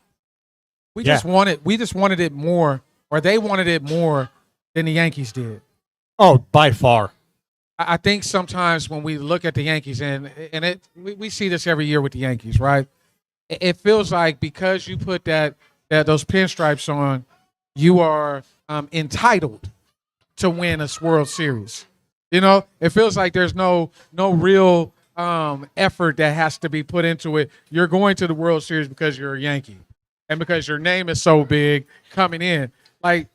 We Yeah. just wanted it more, or they wanted it more than the Yankees did. Oh, by far. I think sometimes when we look at the Yankees, and we see this every year with the Yankees, right? It feels like because you put those pinstripes on, you are entitled to win a World Series. You know, it feels like there's no real effort that has to be put into it. You're going to the World Series because you're a Yankee and because your name is so big coming in. Like,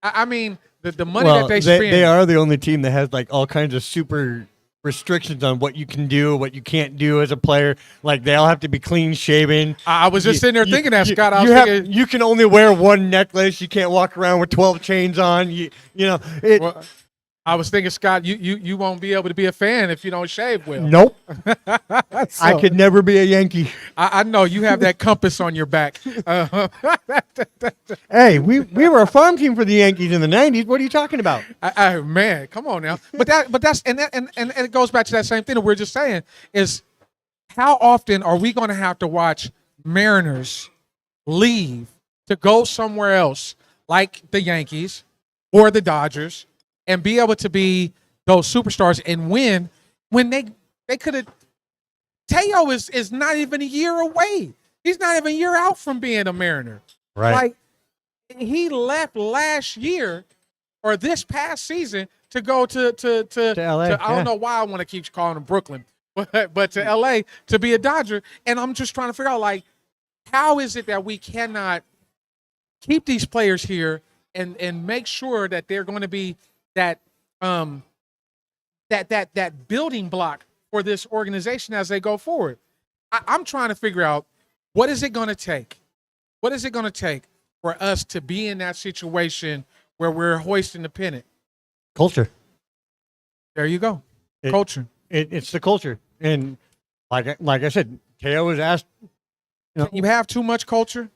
I mean, the money that they spend. They are the only team that has like all kinds of super restrictions on what you can do, what you can't do as a player. Like they all have to be clean shaven. I was just sitting there thinking that, Scott. I was thinking, you can only wear one necklace. You can't walk around with 12 chains on. well, I was thinking, Scott, you won't be able to be a fan if you don't shave well. Nope. I could never be a Yankee. I know you have that compass on your back. Hey, we were a farm team for the Yankees in the 90s. What are you talking about? Man, come on now. But that's and it goes back to that same thing that we're just saying is how often are we going to have to watch Mariners leave to go somewhere else like the Yankees or the Dodgers and be able to be those superstars and win when they could have. Teo is not even a year away. He's not even a year out from being a Mariner. Right. Like he left last year or this past season to go to LA, I don't know why I want to keep calling him Brooklyn, but to LA to be a Dodger. And I'm just trying to figure out like how is it that we cannot keep these players here and make sure that they're going to be that that building block for this organization as they go forward. I'm trying to figure out what is it going to take? What is it going to take for us to be in that situation where we're hoisting the pennant? Culture. There you go. It- Culture. It's the culture. And like I said, Teo was asked. Can you have too much culture?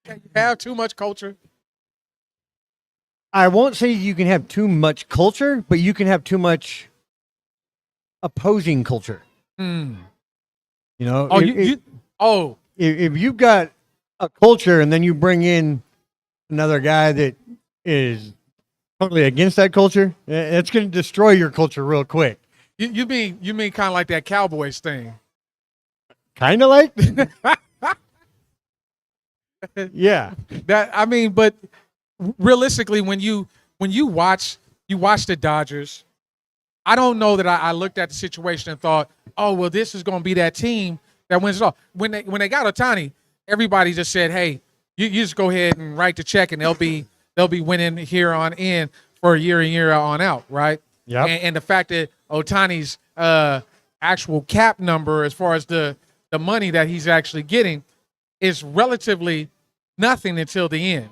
Can you have too much culture? I won't say you can have too much culture, but you can have too much opposing culture. Mm. You know, Oh, if you've got a culture and then you bring in another guy that is totally against that culture, it's going to destroy your culture real quick. you mean kind of like that Cowboys thing? Kind of like, yeah. That I mean, but realistically, when you watch the Dodgers, I don't know that I looked at the situation and thought, oh well, this is going to be that team that wins it all. When they got Ohtani, everybody just said, hey, you just go ahead and write the check, and they'll be winning here on in for a year and year on out, right? Yeah. And the fact that Ohtani's actual cap number, as far as the money that he's actually getting, is relatively nothing until the end.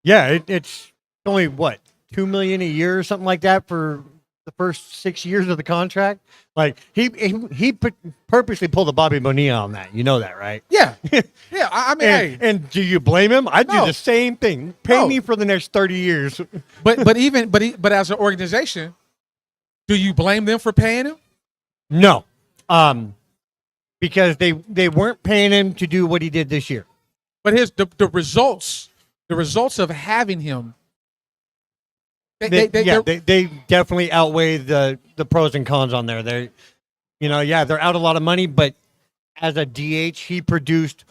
Yeah, it's only what, $2 million a year or something like that for the first 6 years of the contract. Like he purposely pulled a Bobby Bonilla on that. You know that, right? Yeah, yeah. I mean, hey, and do you blame him? I'd No. do the same thing. Pay No. me for the next 30 years. but as an organization, do you blame them for paying him? No, because they weren't paying him to do what he did this year. But the results of having him, They they're- definitely outweigh the pros and cons on there. They're out a lot of money, but as a DH, he produced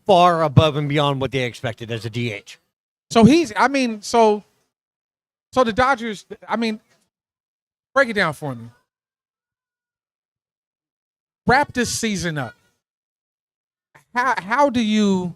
far above and beyond what they expected as a DH. so the Dodgers. I mean, break it down for me. Wrap this season up. How would you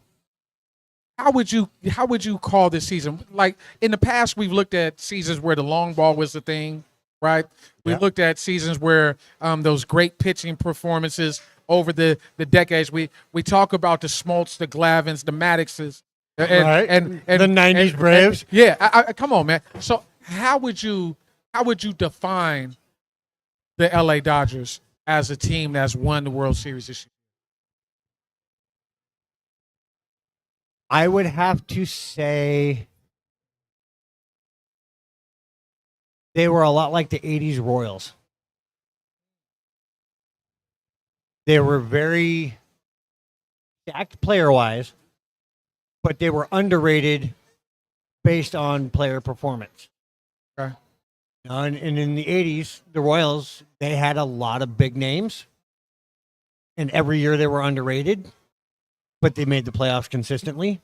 call this season? Like in the past, we've looked at seasons where the long ball was the thing, right? We Yeah. looked at seasons where those great pitching performances over the decades. We talk about the Smoltz, the Glavins, the Maddoxes, and the 90s Braves. yeah, I come on, man. So how would you define the LA Dodgers as a team that's won the World Series this year? I would have to say they were a lot like the 80s Royals. They were very stacked player-wise, but they were underrated based on player performance. Okay. And in the 80s, the Royals, they had a lot of big names, and every year they were underrated, but they made the playoffs consistently,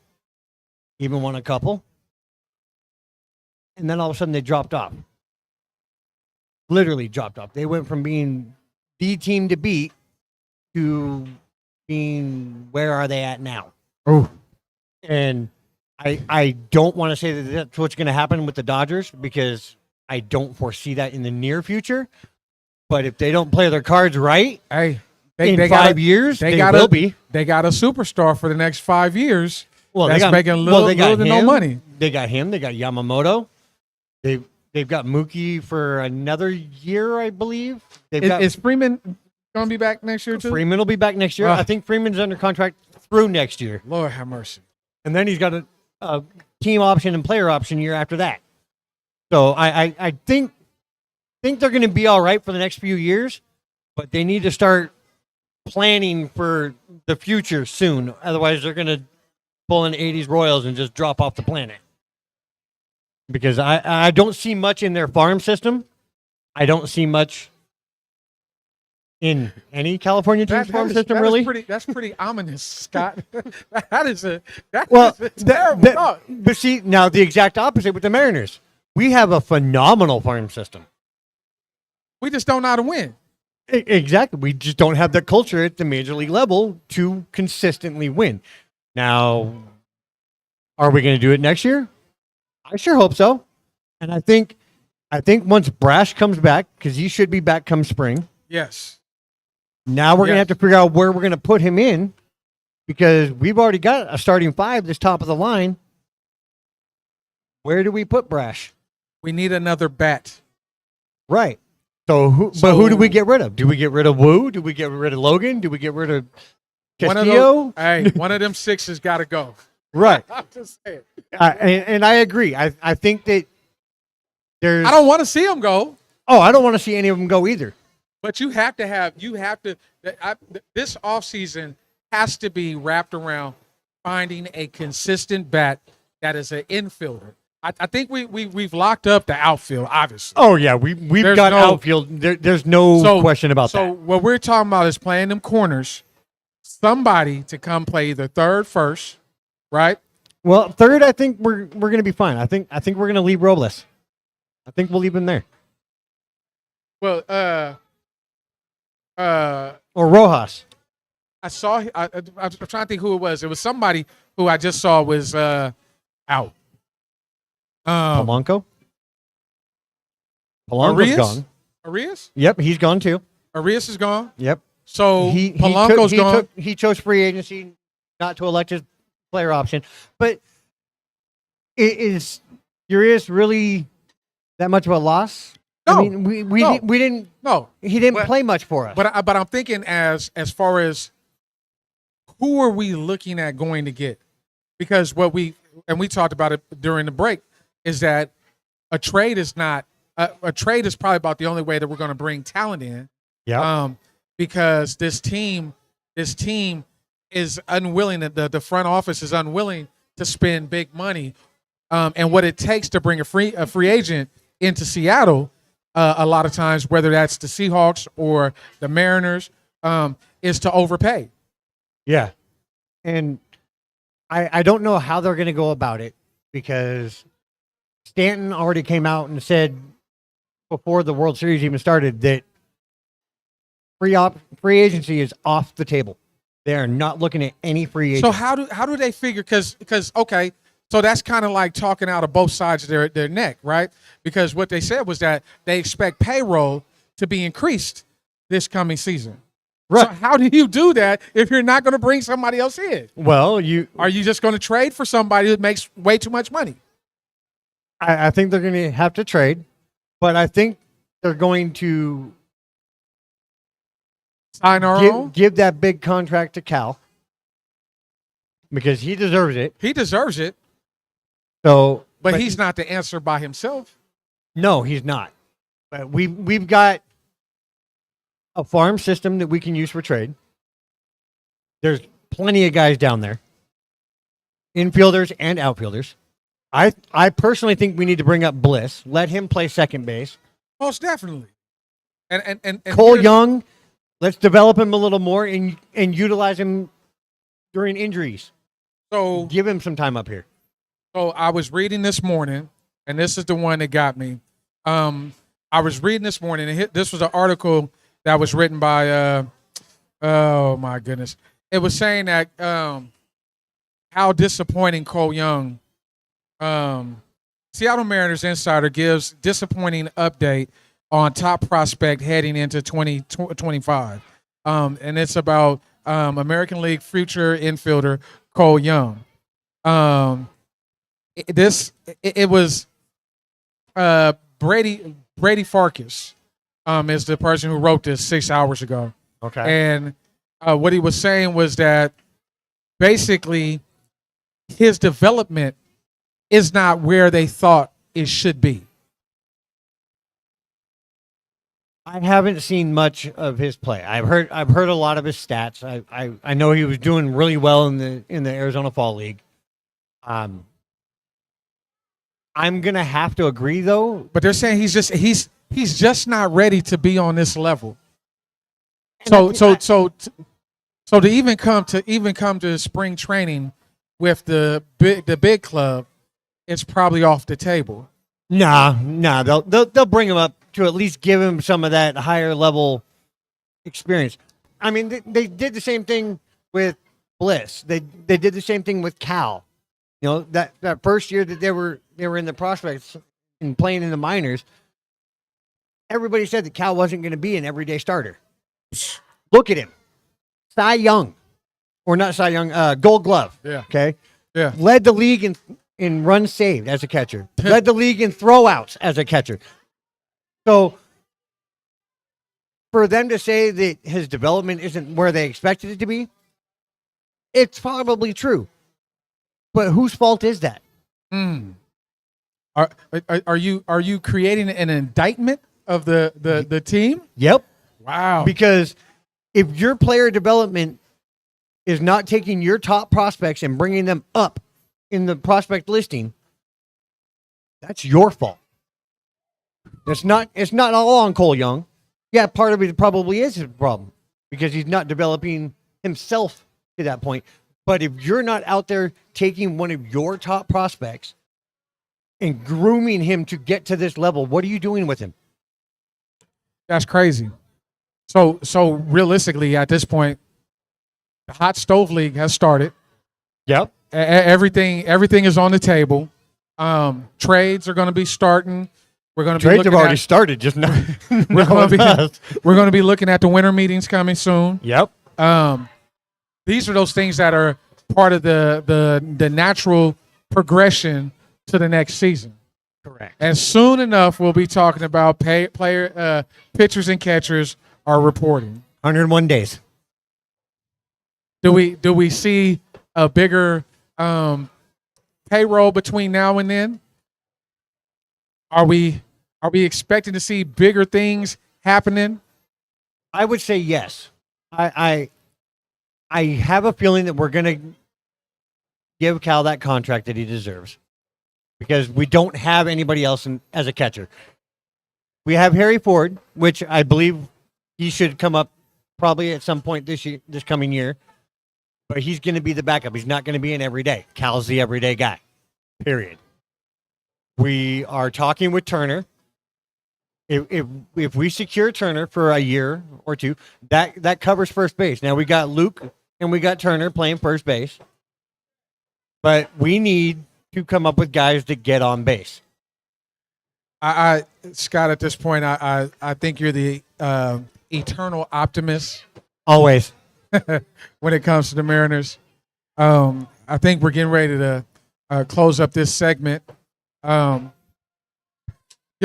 even won a couple. And then all of a sudden they dropped off. Literally dropped off. They went from being the team to beat to being, where are they at now? Oh, And I don't want to say that that's what's going to happen with the Dodgers, because I don't foresee that in the near future. But if they don't play their cards right, hey, in 5 years, they will be. They got a superstar for the next 5 years. Well, That's making little to no money. They got him. They got Yamamoto. They've got Mookie for another year, I believe. Is Freeman going to be back next year too? Freeman will be back next year. I think Freeman's under contract through next year, Lord have mercy. and then he's got a team option and player option year after that. So I think they're going to be all right for the next few years, but they need to start planning for the future soon. Otherwise, they're going to pull in 80s Royals and just drop off the planet. Because I don't see much in their farm system. I don't see much in any California team's farm system, really. That's pretty ominous, Scott. That is a terrible thought. But see, now the exact opposite with the Mariners. We have a phenomenal farm system. We just don't know how to win. Exactly. We just don't have the culture at the major league level to consistently win. Now, are we going to do it next year? I sure hope so. And I think once Brash comes back, because he should be back come spring, Yes. now we're going to Yes. have to figure out where we're going to put him in, because we've already got a starting five that's top of the line. Where do we put Brash? We need another bat. Right. So who do we get rid of? Do we get rid of Wu? Do we get rid of Logan? Do we get rid of Castillo? One of them six has got to go. Right. I'm just saying. And I agree. I think that there's. I don't want to see him go. Oh, I don't want to see any of them go either. But you have to this offseason has to be wrapped around finding a consistent bat that is an infielder. I think we've locked up the outfield, obviously. Oh yeah, we've There's got no- outfield. There's no question about so that. what we're talking about is playing them corners. Somebody to come play either third, first, right? Well, third, I think we're gonna be fine. I think we're gonna leave Robles. I think we'll leave him there. Well, Or Rojas. I saw. I'm trying to think who it was. It was somebody who I just saw was out. Polanco. Polanco's Arias? gone. Arias? Yep, he's gone too. Arias is gone. Yep. So Polanco's gone. He chose free agency not to elect his player option. But is Urias really that much of a loss? No. I mean, we No. didn't. No, He didn't But- play much for us. but I'm thinking as far as who are we looking at going to get? Because what we talked about it during the break is that a trade is not a trade is probably about the only way that we're going to bring talent in. yeah. Because this team is unwilling. The front office is unwilling to spend big money, and what it takes to bring a free agent into Seattle, a lot of times, whether that's the Seahawks or the Mariners, is to overpay. Yeah. And I don't know how they're going to go about it because Stanton already came out and said before the World Series even started that free agency is off the table. They are not looking at any free agents. So how do they figure? Because okay, so that's kind of like talking out of both sides of their neck, right? Because what they said was that they expect payroll to be increased this coming season. Right. So how do you do that if you're not going to bring somebody else in? Well, Are you just going to trade for somebody that makes way too much money? I think they're going to have to trade, but I think they're going to Sign our own? give that big contract to Cal because he deserves it. He deserves it, So, but he's not the answer by himself. no, he's not. But we've got a farm system that we can use for trade. There's plenty of guys down there, infielders and outfielders. I personally think we need to bring up Bliss. Let him play second base. Most definitely. And Cole here's- Young, let's develop him a little more and utilize him during injuries. So Give him some time up here. So I was reading this morning, and this is the one that got me. I was reading this morning, and this was an article that was written by, oh my goodness, it was saying that how disappointing Cole Young. Seattle Mariners insider gives disappointing update on top prospect heading into 2025, and it's about American League future infielder Cole Young. It was Brady Farkas is the person who wrote this 6 hours ago. Okay. And what he was saying was that basically his development is not where they thought it should be. I haven't seen much of his play. I've heard a lot of his stats. I know he was doing really well in the Arizona Fall League. I'm gonna have to agree though. But they're saying he's just not ready to be on this level. And So to even come to spring training with the big club, it's probably off the table. Nah. They'll bring him up to at least give him some of that higher level experience. I mean, they did the same thing with Bliss. They did the same thing with Cal. You know, that first year that they were in the prospects and playing in the minors, everybody said that Cal wasn't going to be an everyday starter. Look at him. Cy Young. Or not Cy Young, Gold Glove. Yeah. Okay? Yeah. Led the league in runs saved as a catcher. Led the league in throwouts as a catcher. So for them to say that his development isn't where they expected it to be, it's probably true. But whose fault is that? Are you creating an indictment of the team? Yep. Wow. Because if your player development is not taking your top prospects and bringing them up in the prospect listing, that's your fault. It's not all on Cole Young. Yeah, part of it probably is his problem because he's not developing himself to that point. But if you're not out there taking one of your top prospects and grooming him to get to this level, what are you doing with him? That's crazy. So realistically, at this point, the hot stove league has started. Yep. Everything is on the table. Trades are going to be starting. We're going to be Trades looking have already at, started, just not. we're going to be looking at the winter meetings coming soon. Yep. These are those things that are part of the natural progression to the next season. Correct. And soon enough, we'll be talking about pitchers and catchers are reporting. 101 days. Do we see a bigger payroll between now and then? Are we expecting to see bigger things happening? I would say yes. I have a feeling that we're going to give Cal that contract that he deserves because we don't have anybody else as a catcher. We have Harry Ford, which I believe he should come up probably at some point this coming year, but he's going to be the backup. He's not going to be in every day. Cal's the everyday guy, period. We are talking with Turner. If we secure Turner for a year or two, that covers first base. Now we got Luke and we got Turner playing first base, but we need to come up with guys that get on base. I Scott, at this point, I think you're the eternal optimist Always. when it comes to the Mariners. I think we're getting ready to close up this segment. Get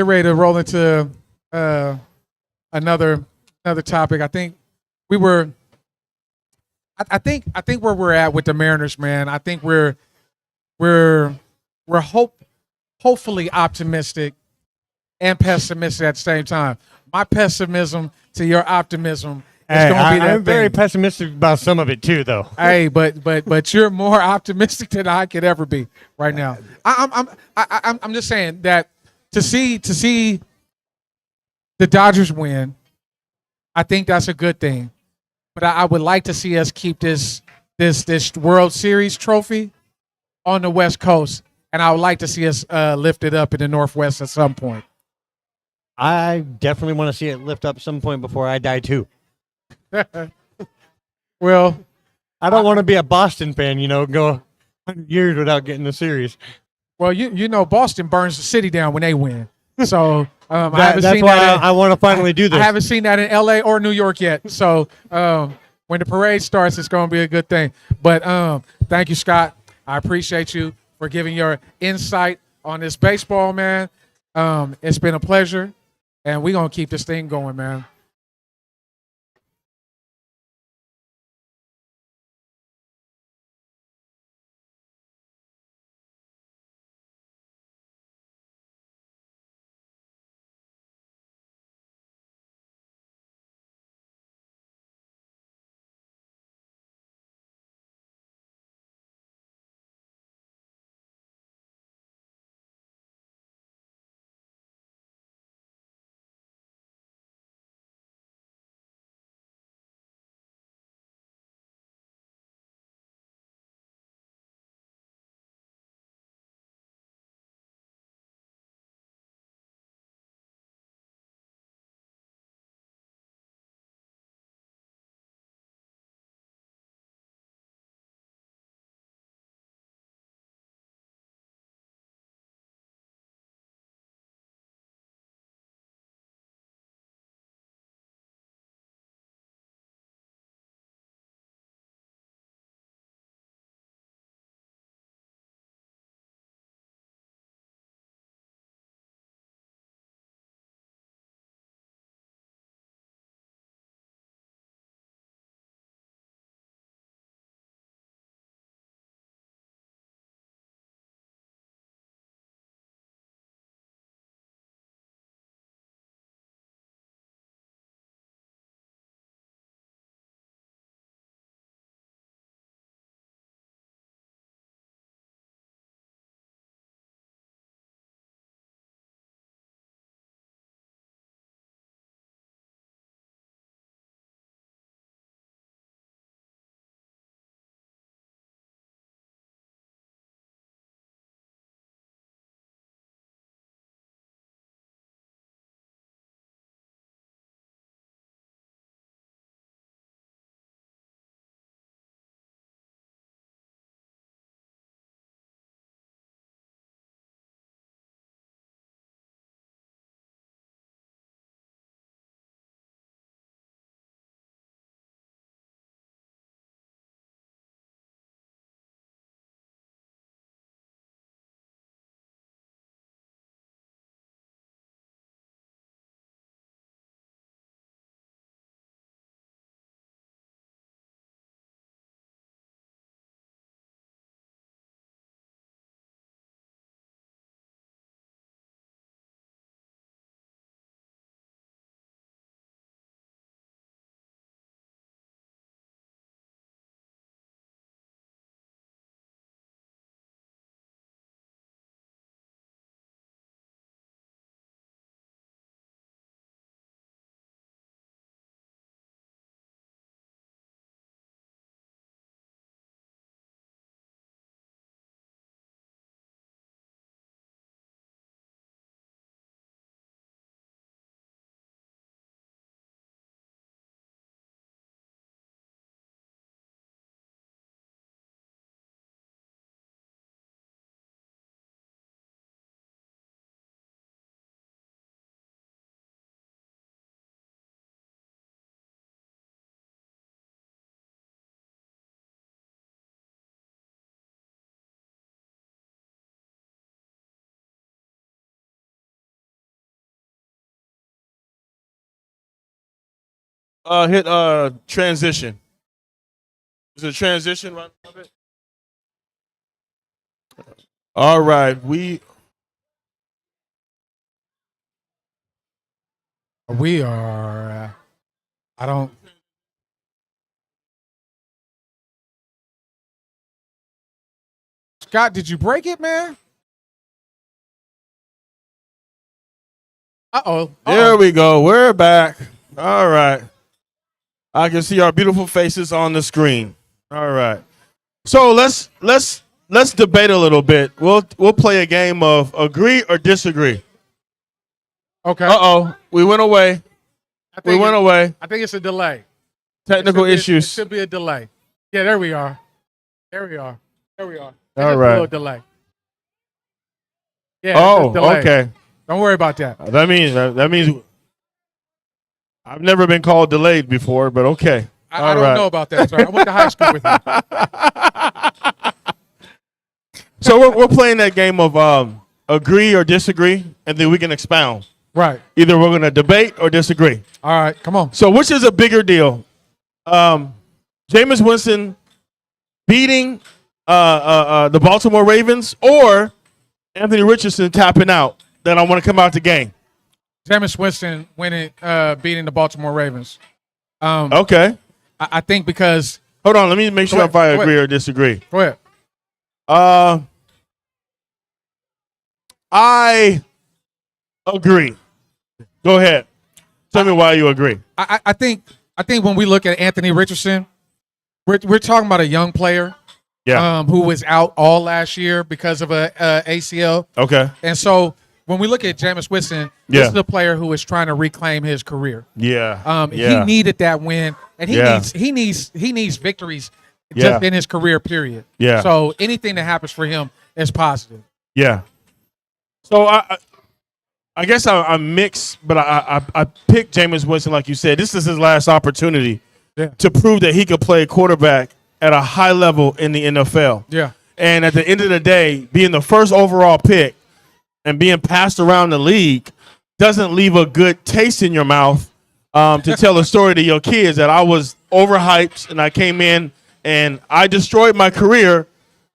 ready to roll into another topic. I think where we're at with the Mariners, man. I think we're hopefully optimistic and pessimistic at the same time. My pessimism to your optimism is going to be that I'm very thing. pessimistic about some of it too, though. Hey, but you're more optimistic than I could ever be right now. I'm just saying that to see the Dodgers win, I think that's a good thing. But I would like to see us keep this World Series trophy on the West Coast, and I would like to see us lift it up in the Northwest at some point. I definitely want to see it lift up at some point before I die too. Well, I don't want to be a Boston fan, go 100 years without getting the series. well, you know, Boston burns the city down when they win. So I haven't That's seen why that. I want to finally do this. I haven't seen that in L.A. or New York yet. So when the parade starts, it's going to be a good thing. But thank you, Scott. I appreciate you for giving your insight on this baseball, man. It's been a pleasure, and we're going to keep this thing going, man. hit transition. Is it transition right of it? All right, we are. I don't. Scott, did you break it, man? Uh-oh. There we go. We're back. All right. I can see our beautiful faces on the screen. All right. So let's debate a little bit. We'll play a game of agree or disagree. Okay. Uh-oh. We went away. We went away. I think it's a delay. Technical It issues. should be a delay. Yeah, there we are. There we are. All A right. little delay. Yeah. Oh, it's a delay. okay. Don't worry about that. That means I've never been called delayed before, but okay. I don't know about that, sir. I went to high school with you. So we're playing that game of agree or disagree, and then we can expound. Right. Either we're going to debate or disagree. All right. Come on. So which is a bigger deal? Jameis Winston beating the Baltimore Ravens or Anthony Richardson tapping out that I want to come out the game? Jameis Winston winning, beating the Baltimore Ravens. Okay. I think because. Hold on. Let me make sure if I agree or disagree. Go ahead. I agree. Go ahead. Tell me why you agree. I think when we look at Anthony Richardson, we're talking about a young player. Yeah. Who was out all last year because of a ACL. Okay. And so when we look at Jameis Winston, Yeah. this is a player who is trying to reclaim his career. Yeah. He needed that win, and he needs victories just in his career period. Yeah. So anything that happens for him is positive. Yeah. So I guess I'm mixed, but I picked Jameis Winston like you said. This is his last opportunity to prove that he could play quarterback at a high level in the NFL. Yeah. And at the end of the day, being the first overall pick and being passed around the league doesn't leave a good taste in your mouth to tell a story to your kids that I was overhyped and I came in and I destroyed my career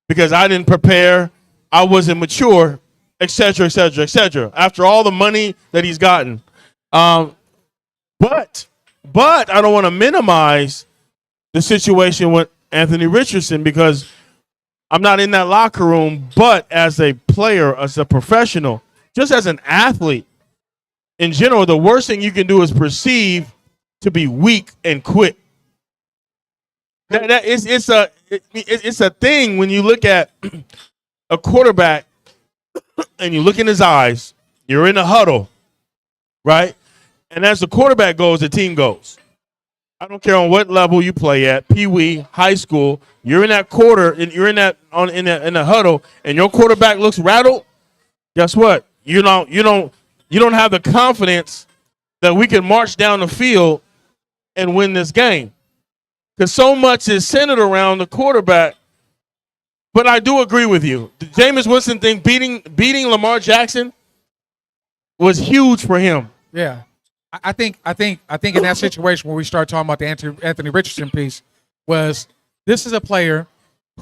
because I didn't prepare, I wasn't mature, et cetera, et cetera, et cetera. After all the money that he's gotten. But I don't want to minimize the situation with Anthony Richardson because I'm not in that locker room, but as a player, as a professional, just as an athlete, in general, the worst thing you can do is perceive to be weak and quit. It's a thing when you look at a quarterback and you look in his eyes, you're in a huddle, right? And as the quarterback goes, the team goes. I don't care on what level you play at, pee-wee, high school. You're in that quarter, and you're in the huddle, and your quarterback looks rattled. Guess what? You don't have the confidence that we can march down the field and win this game, because so much is centered around the quarterback. But I do agree with you. The Jameis Winston thing, beating Lamar Jackson, was huge for him. Yeah. I think in that situation where we start talking about the Anthony Richardson piece was this is a player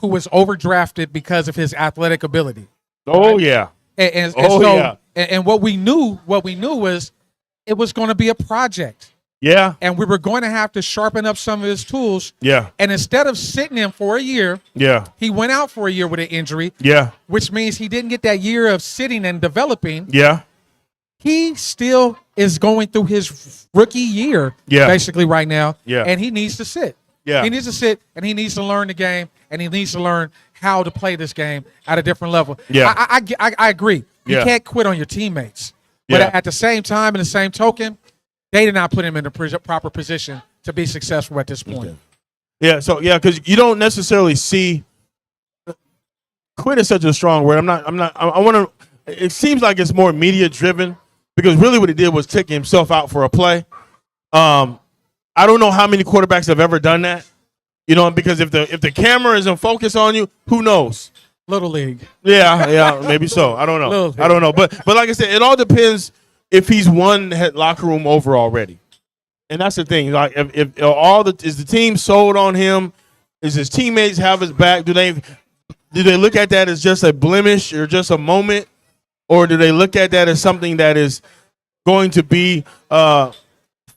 who was overdrafted because of his athletic ability. Oh, right? Yeah. And what we knew was it was going to be a project. Yeah. And we were going to have to sharpen up some of his tools. Yeah. And instead of sitting him for a year, he went out for a year with an injury. Yeah. Which means he didn't get that year of sitting and developing. Yeah. He still is going through his rookie year, basically right now, and he needs to sit. Yeah. He needs to sit, and he needs to learn the game, and he needs to learn how to play this game at a different level. Yeah. I agree. You can't quit on your teammates. But at the same time, in the same token, they did not put him in the proper position to be successful at this point. Yeah, so, because you don't necessarily see – quit is such a strong word. I want to – it seems like it's more media-driven. Because really what he did was take himself out for a play. I don't know how many quarterbacks have ever done that. Because if the camera is in focus on you, who knows? Little league. Yeah, maybe so. I don't know. I don't know. But like I said, it all depends if he's won the locker room over already. And that's the thing. Like, if is the team sold on him? Is his teammates have his back? Do they look at that as just a blemish or just a moment, or do they look at that as something that is going to be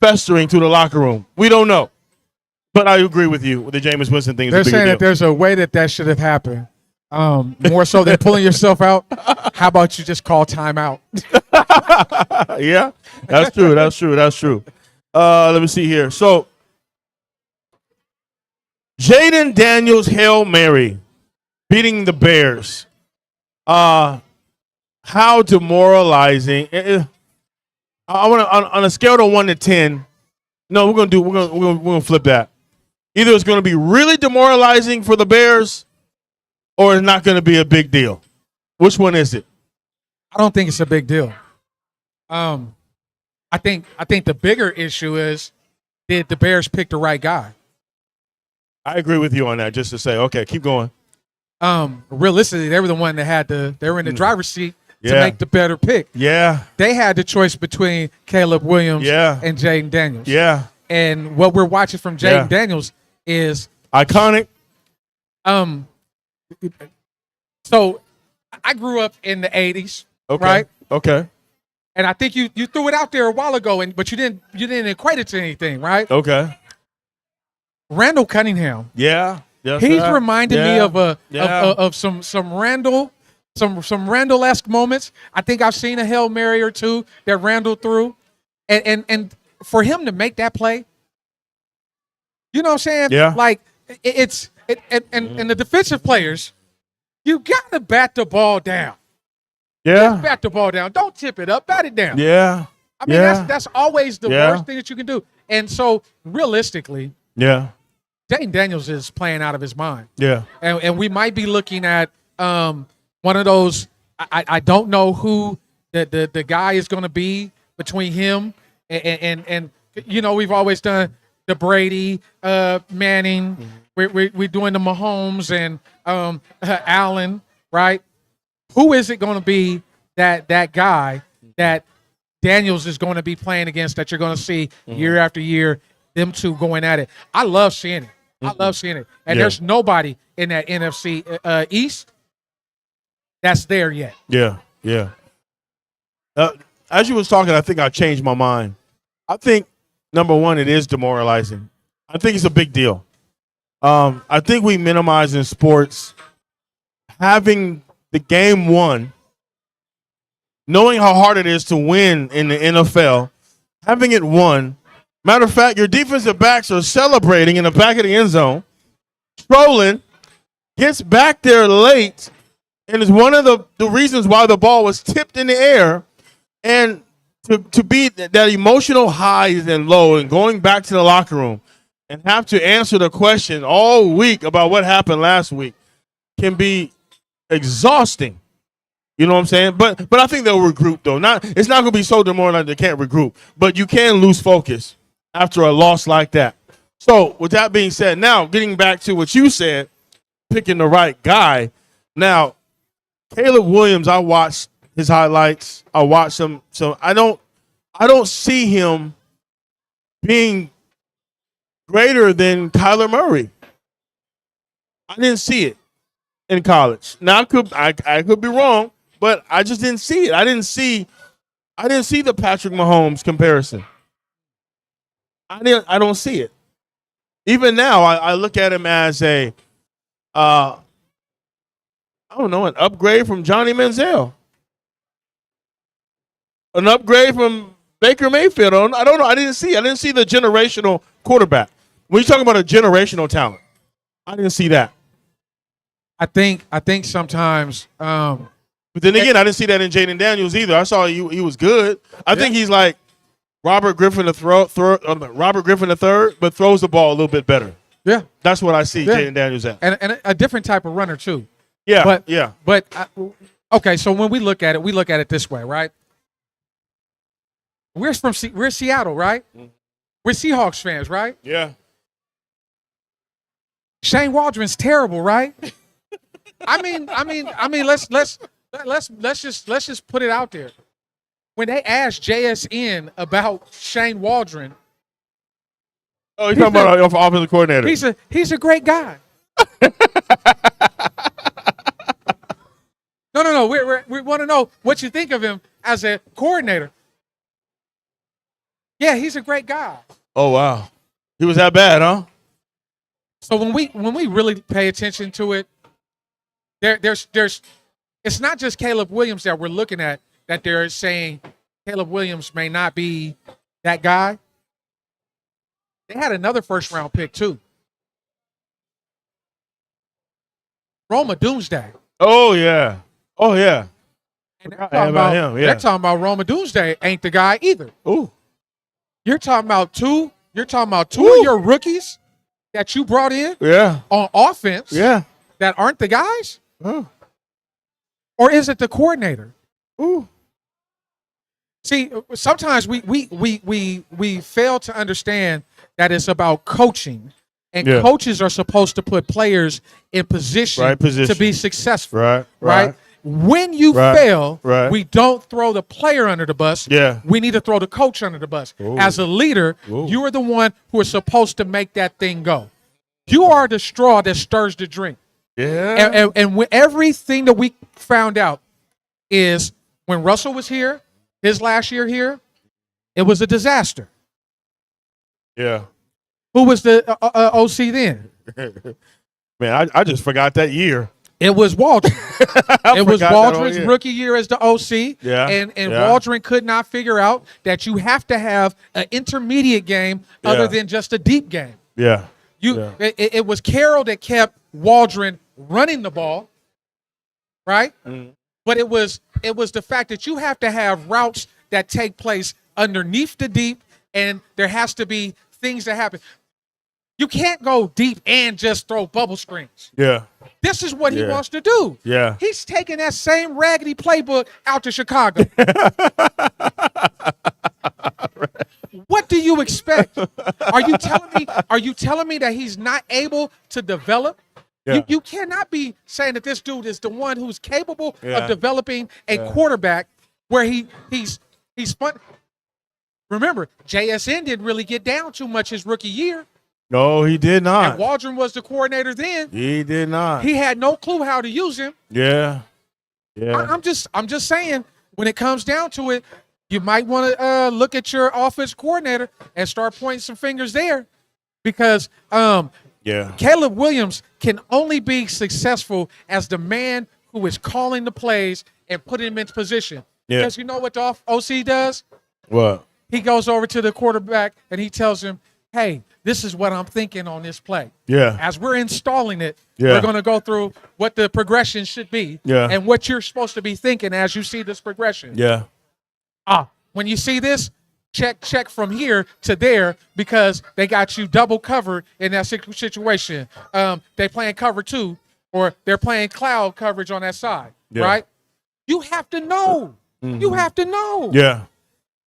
festering through the locker room? We don't know. But I agree with you. The Jameis Winston thing is a They're bigger saying deal. that there's a way that should have happened. More so than pulling yourself out. How about you just call timeout? Yeah, that's true. That's true. That's true. Let me see here. So, Jaden Daniels Hail Mary beating the Bears. How demoralizing! I want to on a scale of 1 to 10. No, we're gonna flip that. Either it's going to be really demoralizing for the Bears, or it's not going to be a big deal. Which one is it? I don't think it's a big deal. I think the bigger issue is, did the Bears pick the right guy? I agree with you on that. Just to say, okay, keep going. Realistically, they were the one that they were in the driver's seat to Yeah. make the better pick. Yeah, They had the choice between Caleb Williams Yeah. and Jaden Daniels. yeah, And what we're watching from Jaden Yeah. Daniels is iconic. so I grew up in the 80s, Okay, right? okay, And I think you threw it out there a while ago, but you didn't equate it to anything, right? okay. Randall Cunningham. Yeah, yes, He's sir. reminded me Yeah, of yeah. of some Randall-esque moments. I think I've seen a Hail Mary or two that Randall threw. And for him to make that play, you know what I'm saying? Yeah. Like and the defensive players, you gotta bat the ball down. Yeah, Bat the ball down. Don't tip it up. Bat it down. yeah, I mean, yeah. that's always the Yeah. worst thing that you can do. And so realistically, yeah, Jaden Daniels is playing out of his mind. yeah. And we might be looking at one of those. I don't know who the guy is going to be between him and you know, we've always done the Brady, Manning. We're doing the Mahomes and Allen, right? Who is it going to be that guy that Daniels is going to be playing against that you're going to see year after year? Them two going at it. I love seeing it. I love seeing it. And Yeah. there's nobody in that NFC East that's there yet. Yeah, yeah. As you was talking, I think I changed my mind. I think, number one, it is demoralizing. I think it's a big deal. I think we minimize in sports having the game won, knowing how hard it is to win in the NFL, having it won. Matter of fact, your defensive backs are celebrating in the back of the end zone, trolling, gets back there late, and is one of the reasons why the ball was tipped in the air. And to be that emotional highs and low and going back to the locker room and have to answer the question all week about what happened last week can be exhausting. You know what I'm saying? But I think they'll regroup, though. It's not going to be so demoralizing they can't regroup. But you can lose focus after a loss like that. So with that being said, now getting back to what you said, picking the right guy. Now, Caleb Williams, I watched his highlights. I watched him. So I don't see him being greater than Kyler Murray. I didn't see it in college. Now I could be wrong, but I just didn't see it. I didn't see the Patrick Mahomes comparison. I don't see it. Even now, I look at him as a I don't know, an upgrade from Johnny Manziel. An upgrade from Baker Mayfield. I don't know. I didn't see the generational quarterback. When you talking about a generational talent, I didn't see that. I think sometimes But then again, I didn't see that in Jaden Daniels either. I saw he was good. I think he's like Robert Griffin III, but throws the ball a little bit better. yeah, That's what I see Yeah. Jaden Daniels at. and a different type of runner too. Yeah, But yeah. Okay, so when we look at it this way, right? We're Seattle, right? We're Seahawks fans, right? Yeah. Shane Waldron's terrible, right? I mean, let's just put it out there. When they asked JSN about Shane Waldron, Oh, you're talking about our offensive coordinator. He's a great guy. No. We want to know what you think of him as a coordinator. Yeah, he's a great guy. Oh, wow. He was that bad, huh? So when we really pay attention to it, there's it's not just Caleb Williams that we're looking at that they're saying Caleb Williams may not be that guy. They had another first-round pick, too. Roma Doomsday. Oh, yeah. Oh, yeah. And Forgot about him, yeah. they're talking about Roma Doomsday ain't the guy either. Ooh. You're talking about two of your rookies that you brought in Yeah. on offense Yeah. that aren't the guys? Oh. Or is it the coordinator? Ooh. See, sometimes we fail to understand that it's about coaching, and Yeah. coaches are supposed to put players in position to be successful. Right. When you Right. fail, Right. we don't throw the player under the bus. Yeah. We need to throw the coach under the bus. Ooh. As a leader, Ooh. you are the one who is supposed to make that thing go. You are the straw that stirs the drink. Yeah. And when everything that we found out is when Russell was here, his last year here, it was a disaster. Yeah. Who was the OC then? Man, I just forgot that year. It was Waldron. It was forgot that Waldron's whole year. rookie year as the OC. Yeah, And yeah. Waldron could not figure out that you have to have an intermediate game other Yeah. than just a deep game. Yeah. It was Carroll that kept Waldron running the ball, right? Mhm. But it was the fact that you have to have routes that take place underneath the deep, and there has to be things that happen. You can't go deep and just throw bubble screens. Yeah. This is what he Yeah. wants to do. Yeah. He's taking that same raggedy playbook out to Chicago. What do you expect? Are you telling me that he's not able to develop? Yeah. You cannot be saying that this dude is the one who's capable Yeah. of developing a Yeah. quarterback where he's fun. Remember, JSN didn't really get down too much his rookie year. No, he did not. And Waldron was the coordinator then. He did not. He had no clue how to use him. Yeah. Yeah. I'm just saying, when it comes down to it, you might want to look at your offense coordinator and start pointing some fingers there, because yeah. Caleb Williams can only be successful as the man who is calling the plays and putting him into position. Yeah. Because you know what the OC does? What? He goes over to the quarterback and he tells him, hey, this is what I'm thinking on this play. Yeah. As we're installing it, Yeah. we're going to go through what the progression should be Yeah. and what you're supposed to be thinking as you see this progression. Yeah. When you see this, check from here to there, because they got you double covered in that situation. They playing cover 2, or they're playing cloud coverage on that side, Yeah. right? You have to know. Mhm. You have to know. Yeah.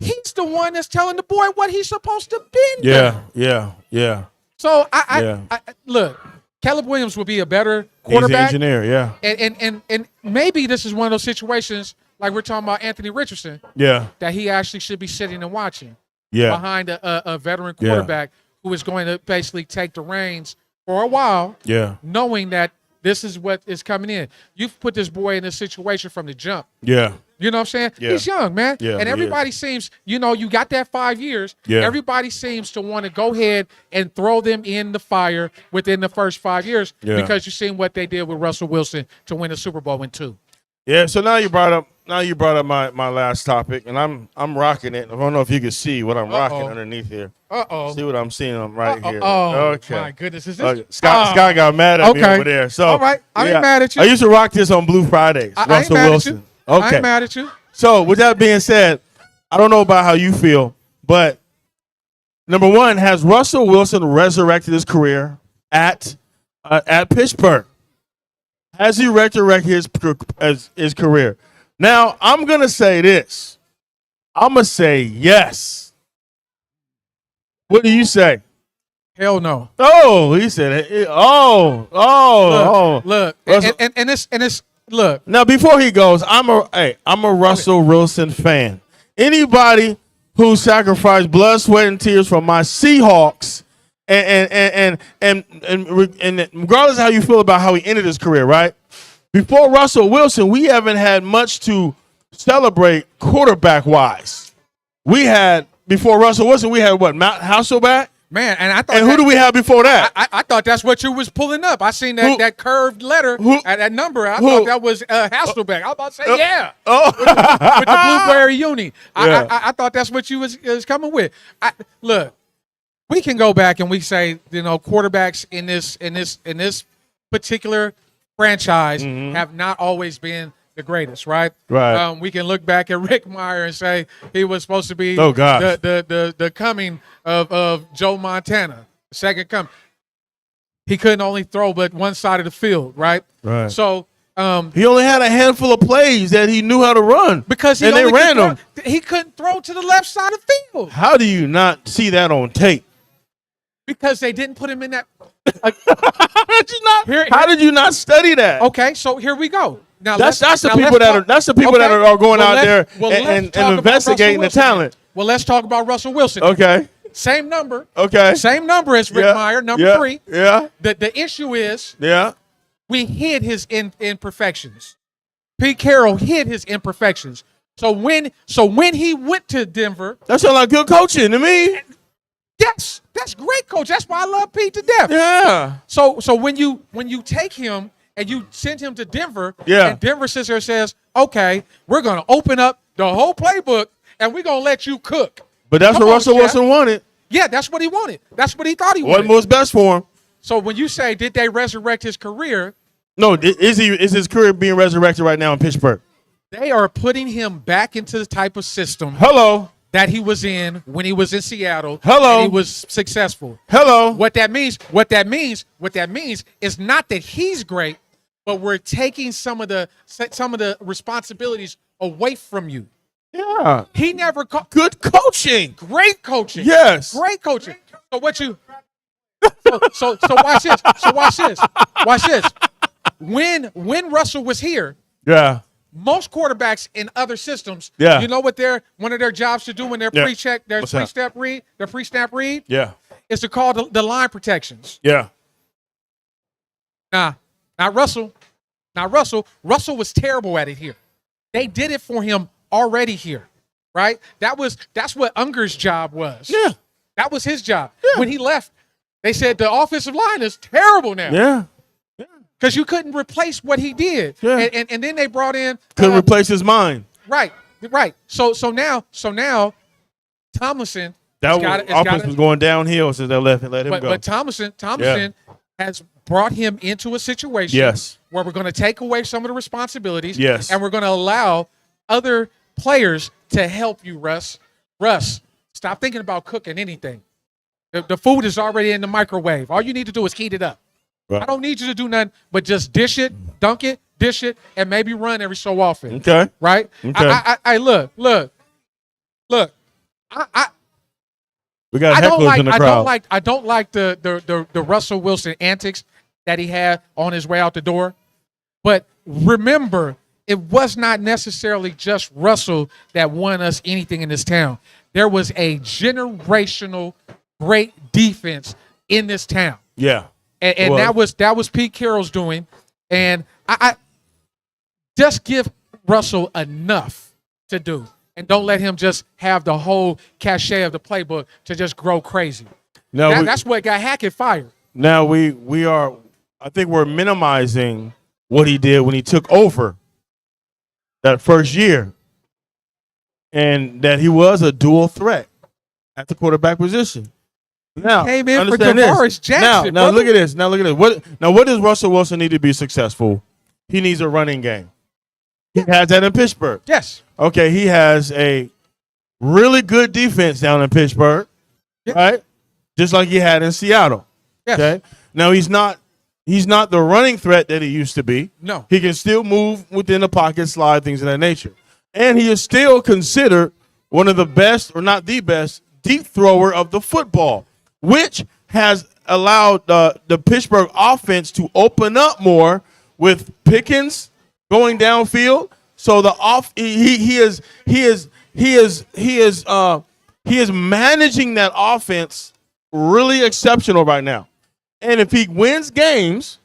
He's the one that's telling the boy what he's supposed to be. Yeah. Yeah. Yeah. So Yeah. I look, Caleb Williams will be a better He's an quarterback. engineer. Yeah. And maybe this is one of those situations like we're talking about Anthony Richardson, Yeah. that he actually should be sitting and watching Yeah. behind a veteran Yeah. quarterback who is going to basically take the reins for a while, Yeah. knowing that this is what is coming in. You've put this boy in a situation from the jump. Yeah. You know what I'm saying? Yeah. He's young, man. Yeah, And he everybody seems, you got that 5 years. Yeah. Everybody seems to want to go ahead and throw them in the fire within the first 5 years, Yeah. because you've seen what they did with Russell Wilson to win the Super Bowl in 2. Yeah. So now you brought up my last topic, and I'm rocking it. I don't know if you can see what I'm rocking underneath here. Uh-oh. See what I'm seeing right here. Oh, Okay. my goodness. Is this? Okay. Scott got mad at me Okay. over there. So All right. I ain't yeah. mad at you. I used to rock this on Blue Fridays. I ain't Russell mad Wilson. at you. I Okay. ain't mad at you. So with that being said, I don't know about how you feel, but number one, has Russell Wilson resurrected his career at Pittsburgh? Has he resurrected his career? Now, I'm going to say this. I'm going to say yes. What do you say? Hell no. Oh, he said it. Oh. Look. Russell- And it's look. Now, before he goes, I'm a Russell Wilson fan. Anybody who sacrificed blood, sweat, and tears for my Seahawks And regardless of how you feel about how he ended his career, right? Before Russell Wilson, we haven't had much to celebrate quarterback wise. We had before Russell Wilson, we had what, Matt Hasselbeck? Man, and I thought. And who do we have before that? I thought that's what you was pulling up. I seen that curved letter at that number. I thought that was Hasselbeck. I was about to say, yeah. Oh, With the blueberry uni. Yeah. I thought that's what you was coming with. Look, we can go back and we say, quarterbacks in this particular franchise have not always been the greatest, right? Right. We can look back at Rick Meyer and say he was supposed to be the coming of Joe Montana, the second coming. He couldn't only throw but one side of the field, right? Right. So he only had a handful of plays that he knew how to run because they ran them. He couldn't throw to the left side of the field How do you not see that on tape? because they didn't put him in that. How did you not study that? Okay, so here we go. Now That's the people that are going out there and investigating the talent. Well, let's talk about Russell Wilson. Okay. Same number. Okay. Same number as Rick Meyer, number 3. Yeah. The issue is Yeah. we hid his imperfections. Pete Carroll hid his imperfections. So when he went to Denver, That sounds like good coaching to me. yes, that's great, coach. That's why I love Pete to death. Yeah. So when you take him and you send him to Denver, Yeah. and Denver sits there and says, okay, we're going to open up the whole playbook and we're going to let you cook. But that's Come what on, Russell Shaq. Wilson wanted. Yeah, that's what he wanted. That's what he thought he What wanted. was best for him? So when you say, did they resurrect his career, No, is his career being resurrected right now in Pittsburgh? they are putting him back into the type of system Hello. that he was in when he was in Seattle. Hello. And he was successful. Hello. What that means is not that he's great, but we're taking some of the responsibilities away from you. Yeah. He never Good coaching. great coaching. Yes. Great coaching. So what you so watch this. So watch this. Watch this. When Russell was here, Yeah. most quarterbacks in other systems, Yeah. you know what one of their jobs to do when they're Yeah. pre-check, their What's that? pre-snap read Yeah. is to call the line protections. Yeah. Nah, not Russell. Not Russell. Russell was terrible at it here. They did it for him already here, right? That's what Unger's job was. Yeah. That was his job. Yeah. When he left, they said the offensive line is terrible now. Yeah. Because you couldn't replace what he did. Yeah. And then they brought in Couldn't replace his mind. Right. So now Tomlinson That has was, offense was going downhill since they let him go. But Tomlinson has brought him into a situation Yes. where we're going to take away some of the responsibilities. Yes. And we're going to allow other players to help you, Russ. Russ, stop thinking about cooking anything. The food is already in the microwave. All you need to do is heat it up. Right. I don't need you to do nothing but just dish it, dunk it, dish it, and maybe run every so often. Okay. Right? Okay. I look. We got I don't hecklers like in the crowd. I don't like the Russell Wilson antics that he had on his way out the door. But remember, it was not necessarily just Russell that won us anything in this town. There was a generational great defense in this town. Yeah. And that was Pete Carroll's doing. And I just give Russell enough to do. And don't let him just have the whole cachet of the playbook to just grow crazy. Now That's what got Hackett fired. Now we are, I think we're minimizing what he did when he took over that first year, and that he was a dual threat at the quarterback position. Now Came in for understand Javaris this. Jackson. Now look at this. Now look at this. What does Russell Wilson need to be successful? He needs a running game. He has that in Pittsburgh. Yes. Okay, he has a really good defense down in Pittsburgh, right? Just like he had in Seattle. Yes. Okay. Now he's not the running threat that he used to be. No. He can still move within the pocket, slide, things of that nature. And he is still considered one of the best, or not the best, deep thrower of the football, which has allowed the Pittsburgh offense to open up more with Pickens going downfield. So he is managing that offense really exceptional right now. And if he wins games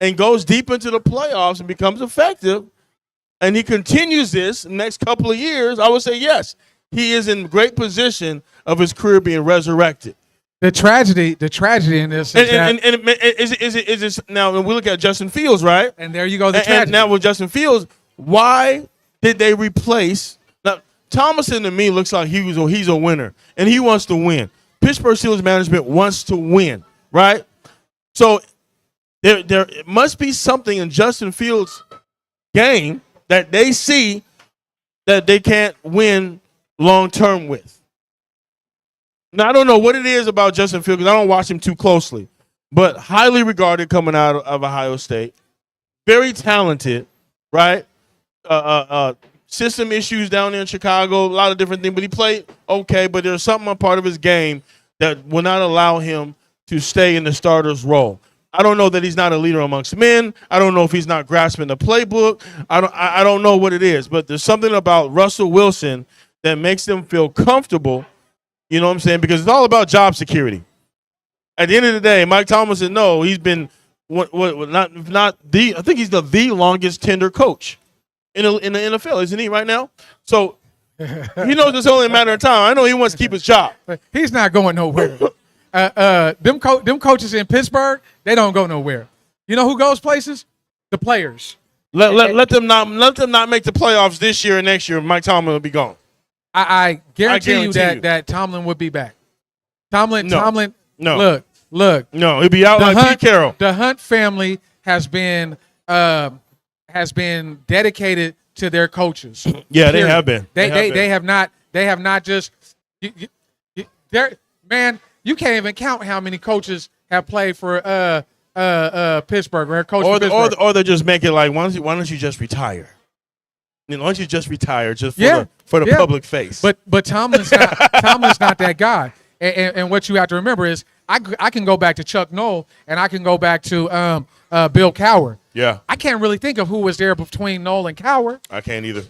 and goes deep into the playoffs and becomes effective, and he continues this next couple of years, I would say yes, he is in great position of his career being resurrected. The tragedy in this is Is this now? When we look at Justin Fields, right? and there you go. The And tragedy. now with Justin Fields, why did they replace? Now Thomason to me looks like he's a winner and he wants to win. Pittsburgh Steelers management wants to win, right? So there must be something in Justin Fields' game that they see that they can't win long term with. Now, I don't know what it is about Justin Fields because I don't watch him too closely, but highly regarded coming out of Ohio State. Very talented, right? System issues down there in Chicago, a lot of different things, but he played okay, but there's something on part of his game that will not allow him to stay in the starter's role. I don't know that he's not a leader amongst men. I don't know if he's not grasping the playbook. I don't know what it is, but there's something about Russell Wilson that makes them feel comfortable. You know what I'm saying? Because it's all about job security. At the end of the day, Mike Tomlinson, no, he's been not the. I think he's the longest tenure coach in the NFL, isn't he? Right now, so he knows it's only a matter of time. I know he wants to keep his job. He's not going nowhere. Them coaches in Pittsburgh, they don't go nowhere. You know who goes places? The players. Let them not make the playoffs this year and next year. Mike Tomlin will be gone. I guarantee you you. that Tomlin would be back. Tomlin. No. Look. No, he'll be out like Pete Carroll. The Hunt family has been dedicated to their coaches. Yeah, Period. they have been. They have not just. Man, you can't even count how many coaches have played for Pittsburgh or coached for Pittsburgh. Or they just make it like, why don't you just retire? Why don't you just retire just for the public face? But Tomlin's not that guy. And what you have to remember is I can go back to Chuck Noll and I can go back to Bill Cowher. Yeah. I can't really think of who was there between Noll and Cowher. I can't either.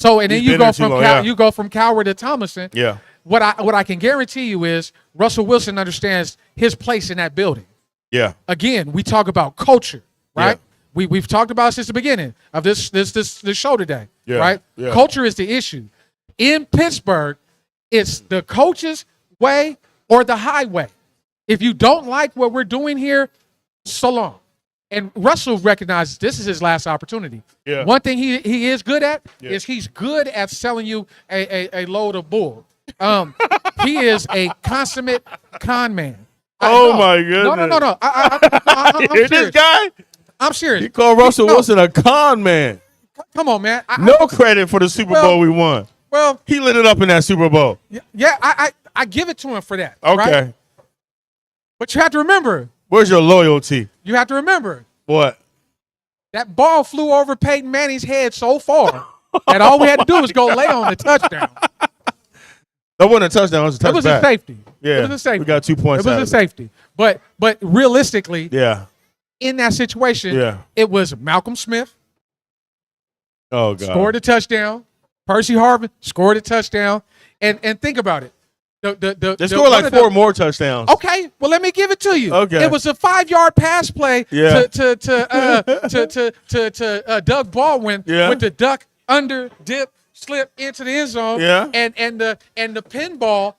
So and then He's been there too long, you go from Cowher to Tomlinson. Yeah. What I can guarantee you is Russell Wilson understands his place in that building. Yeah. Again, we talk about culture, right? Yeah. We've talked about it since the beginning of this show today, right? Yeah. Culture is the issue. In Pittsburgh, it's the coach's way or the highway. If you don't like what we're doing here, so long. And Russell recognizes this is his last opportunity. Yeah. One thing he is good at is he's good at selling you a load of bull. He is a consummate con man. Oh my goodness! No. I'm serious. This guy? I'm serious. You call Russell Wilson a con man? Come on, man. No credit for the Super Bowl we won. Well, he lit it up in that Super Bowl. Yeah, I give it to him for that. Okay. Right? But you have to remember. Where's your loyalty? You have to remember. What? That ball flew over Peyton Manning's head so far that all we had to do was go lay on the touchdown. That wasn't a touchdown. It was a touchback. It was a safety. Yeah. It was a safety. We got 2 points. It was a safety. But realistically, in that situation, it was Malcolm Smith. Oh God. Scored a touchdown. Percy Harvin scored a touchdown. And think about it. They scored like 4 more touchdowns. Okay, well let me give it to you. Okay. It was a 5-yard pass play to Doug Baldwin with the duck under dip slip into the end zone. Yeah. And the pinball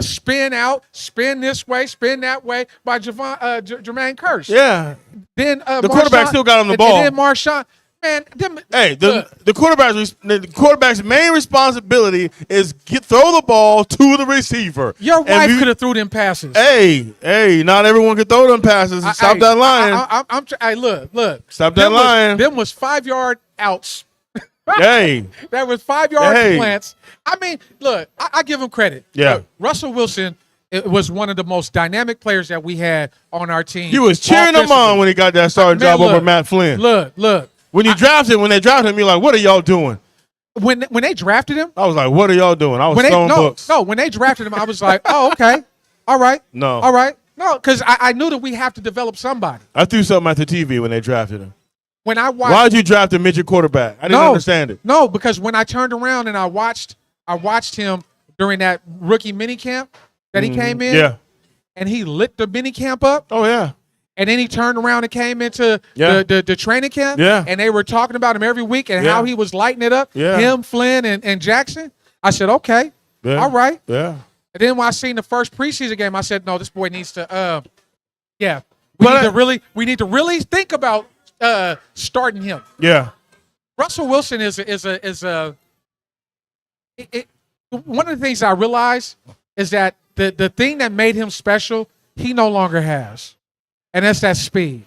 spin out, spin this way, spin that way by Jermaine Kearse. Yeah. Then the quarterback still got him the ball. And then Marshawn. Man, the quarterback's main responsibility is throw the ball to the receiver. Your wife could have threw them passes. Hey, not everyone can throw them passes. Stop that lying. Look. Stop that lying. Them was 5-yard outs. Hey. That was 5-yard plants. I mean, look, I give him credit. Yeah. Russell Wilson was one of the most dynamic players that we had on our team. He was cheering him on when he got that starting job over Matt Flynn. Look. When they drafted him, you're like, what are y'all doing? When they drafted him? I was like, what are y'all doing? I was throwing books. No, when they drafted him, I was like, oh, okay. All right. No. All right. No, because I knew that we have to develop somebody. I threw something at the TV when they drafted him. When I watched, why did you draft a midget quarterback? I didn't understand it. No, because when I turned around and I watched him during that rookie minicamp, that he came in? Yeah. And he lit the mini camp up. Oh, yeah. And then he turned around and came into Yeah. the training camp. Yeah. And they were talking about him every week and how he was lighting it up. Yeah. Him, Flynn, and Jackson. I said, okay, Yeah. all right. Yeah. And then when I seen the first preseason game, I said, no, this boy needs to, we need to really think about starting him. Yeah. Russell Wilson one of the things I realized is that the thing that made him special, he no longer has. And that's that speed.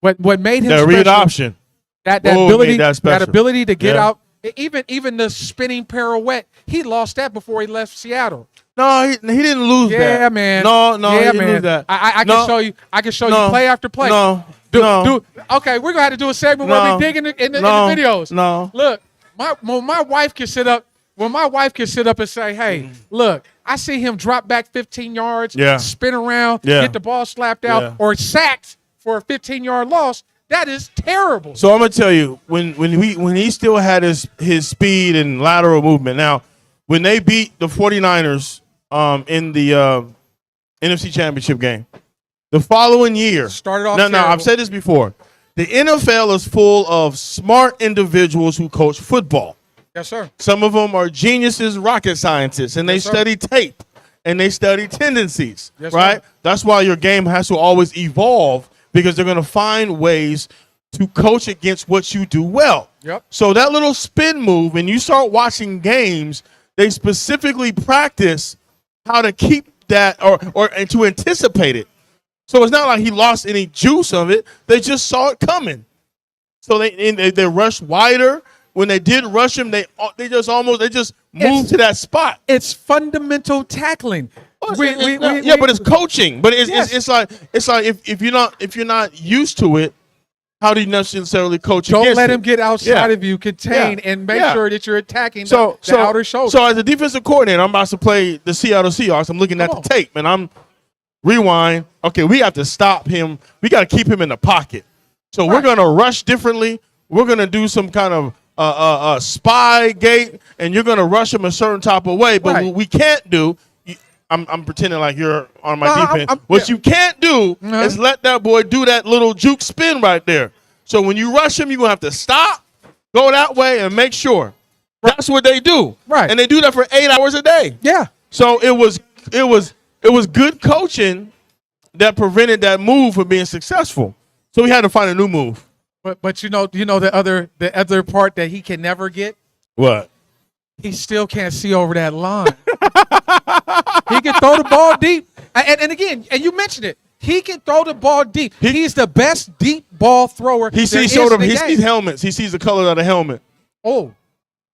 What made him The special, read option. that Whoa, ability, made that special. that ability to get Yeah. out, even the spinning pirouette, he lost that before he left Seattle. No, he didn't lose that. Yeah, man. No, Yeah, he didn't man. lose that. I No. can show you. I can show No. you play after play. No. Okay, we're gonna have to do a segment where we dig in the videos. No. Look, when my wife can sit up. When my wife can sit up and say, "Hey, look, I see him drop back 15 yards, Yeah. spin around, Yeah. get the ball slapped out, Yeah. or sacked for a 15-yard loss," that is terrible. So I'm gonna tell you, when he still had his speed and lateral movement. Now, when they beat the 49ers in the NFC Championship game, the following year, Started off No, terrible. I've said this before. The NFL is full of smart individuals who coach football. Yes, sir. Some of them are geniuses, rocket scientists, and they Yes, sir. study tape and they study tendencies, Yes, right? sir. That's why your game has to always evolve because they're going to find ways to coach against what you do well. Yep. So that little spin move, when you start watching games, they specifically practice how to keep that and to anticipate it. So it's not like he lost any juice of it. They just saw it coming. So they rushed wider. When they did rush him, they just moved to that spot. It's fundamental tackling. But it's coaching. But it's like if you're not used to it, how do you necessarily coach? Don't against let it? him get outside Yeah. of you, contain, Yeah. and make Yeah. sure that you're attacking So the outer shoulder. So as a defensive coordinator, I'm about to play the Seattle Seahawks. I'm looking at Come the tape, and I'm rewind. Okay, we have to stop him. We got to keep him in the pocket. So we're going to rush differently. We're going to do some kind of spy gate, and you're going to rush him a certain type of way. But Right. what we can't do, I'm pretending like you're on my No, defense. What you can't do is let that boy do that little juke spin right there. So when you rush him, you're going to have to stop, go that way, and make sure. That's what they do. Right. And they do that for 8 hours a day. Yeah. So it was good coaching that prevented that move from being successful. So we had to find a new move. But you know the other part that he can never get? What? He still can't see over that line. He can throw the ball deep. And again, and you mentioned it. He can throw the ball deep. He's the best deep ball thrower. He sees helmets. He sees the color of the helmet. Oh.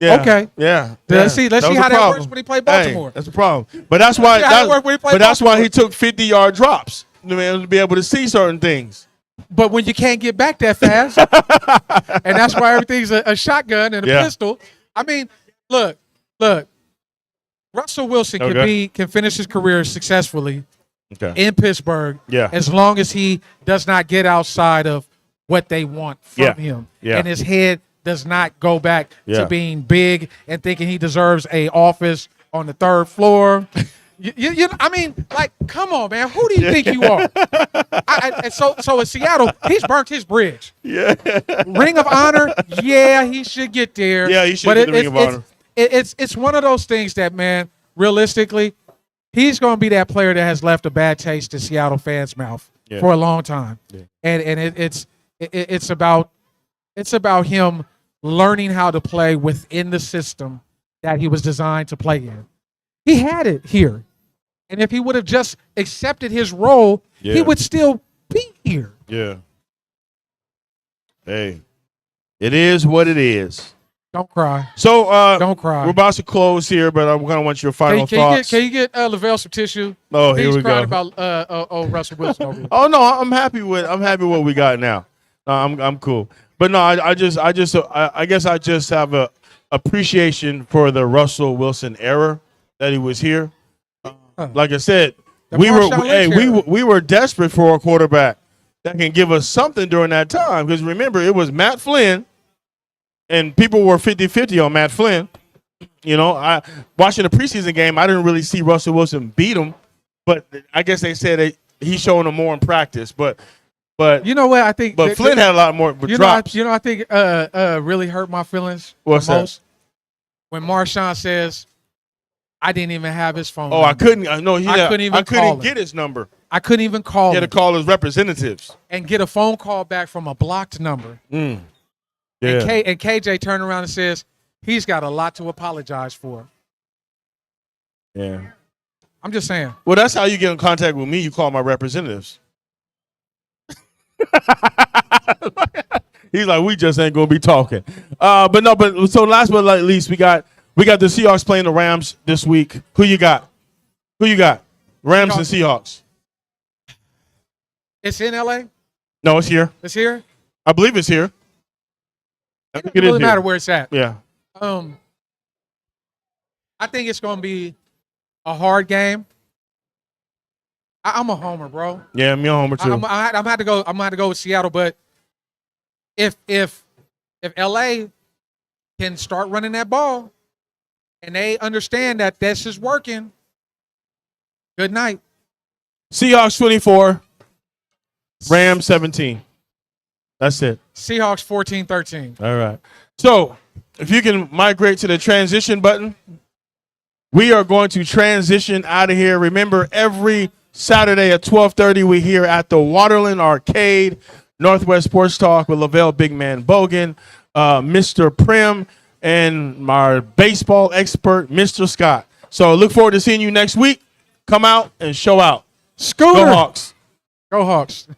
Yeah. Okay. Yeah. Let's see That was how a that problem. works when he played Baltimore. Hey, that's a problem. But that's why See how that worked when he played that's why he Baltimore. took 50-yard drops to be able to see certain things. But when you can't get back that fast, and that's why everything's a shotgun and a pistol. I mean, look. Russell Wilson can finish his career successfully in Pittsburgh as long as he does not get outside of what they want from him. Yeah. And his head does not go back to being big and thinking he deserves a office on the 3rd floor. I mean, like, come on, man. Who do you think you are? So in Seattle, he's burnt his bridge. Yeah. Ring of Honor, yeah, he should get there. Yeah, he should get the Ring of Honor. It's one of those things that, man, realistically, he's going to be that player that has left a bad taste in Seattle fans' mouth for a long time. Yeah. And it's about him learning how to play within the system that he was designed to play in. He had it here. And if he would have just accepted his role, he would still be here. Yeah. Hey, it is what it is. Don't cry. So don't cry. We're about to close here, but I'm going to want your final thoughts. Can you get Lavelle some tissue? Oh, here He's we crying go. about Russell Wilson over here. Oh no, I'm happy with what we got now. I'm cool. But no, I guess I just have a appreciation for the Russell Wilson era that he was here. Like I said, we were desperate for a quarterback that can give us something during that time. Because remember, it was Matt Flynn, and people were 50-50 on Matt Flynn. You know, watching the preseason game, I didn't really see Russell Wilson beat him but I guess they said he's showing them more in practice. But You know what? I think. but Flynn had a lot more drops. I think really hurt my feelings. What's the that? most when Marshawn says, "I didn't even have his phone." Oh, number. I couldn't. No, I couldn't even call him. get his number. I couldn't even call He had to him call his representatives. and get a phone call back from a blocked number. Yeah. And KJ turned around and says he's got a lot to apologize for. Yeah. I'm just saying. Well, that's how you get in contact with me. You call my representatives. He's like, we just ain't gonna be talking. But so last but not least, we got the Seahawks playing the Rams this week. Who you got? Rams and Seahawks. It's in LA. No, it's here. It's here. I believe it's here. I think It it is doesn't here. matter where it's at. Yeah. I think it's going to be a hard game. I'm a homer, bro. Yeah, me on homer too. I'm had to go. I'm gonna have to go with Seattle. But if LA can start running that ball, and they understand that this is working, good night. Seahawks 24, Rams 17. That's it. Seahawks 14-13. All right. So if you can migrate to the transition button, we are going to transition out of here. Remember, every Saturday at 12:30, we're here at the Waterland Arcade, Northwest Sports Talk with Lavelle Big Man Bogan, Mr. Prim, and our baseball expert, Mr. Scott. So look forward to seeing you next week. Come out and show out. Scooter. Go Hawks. Go Hawks.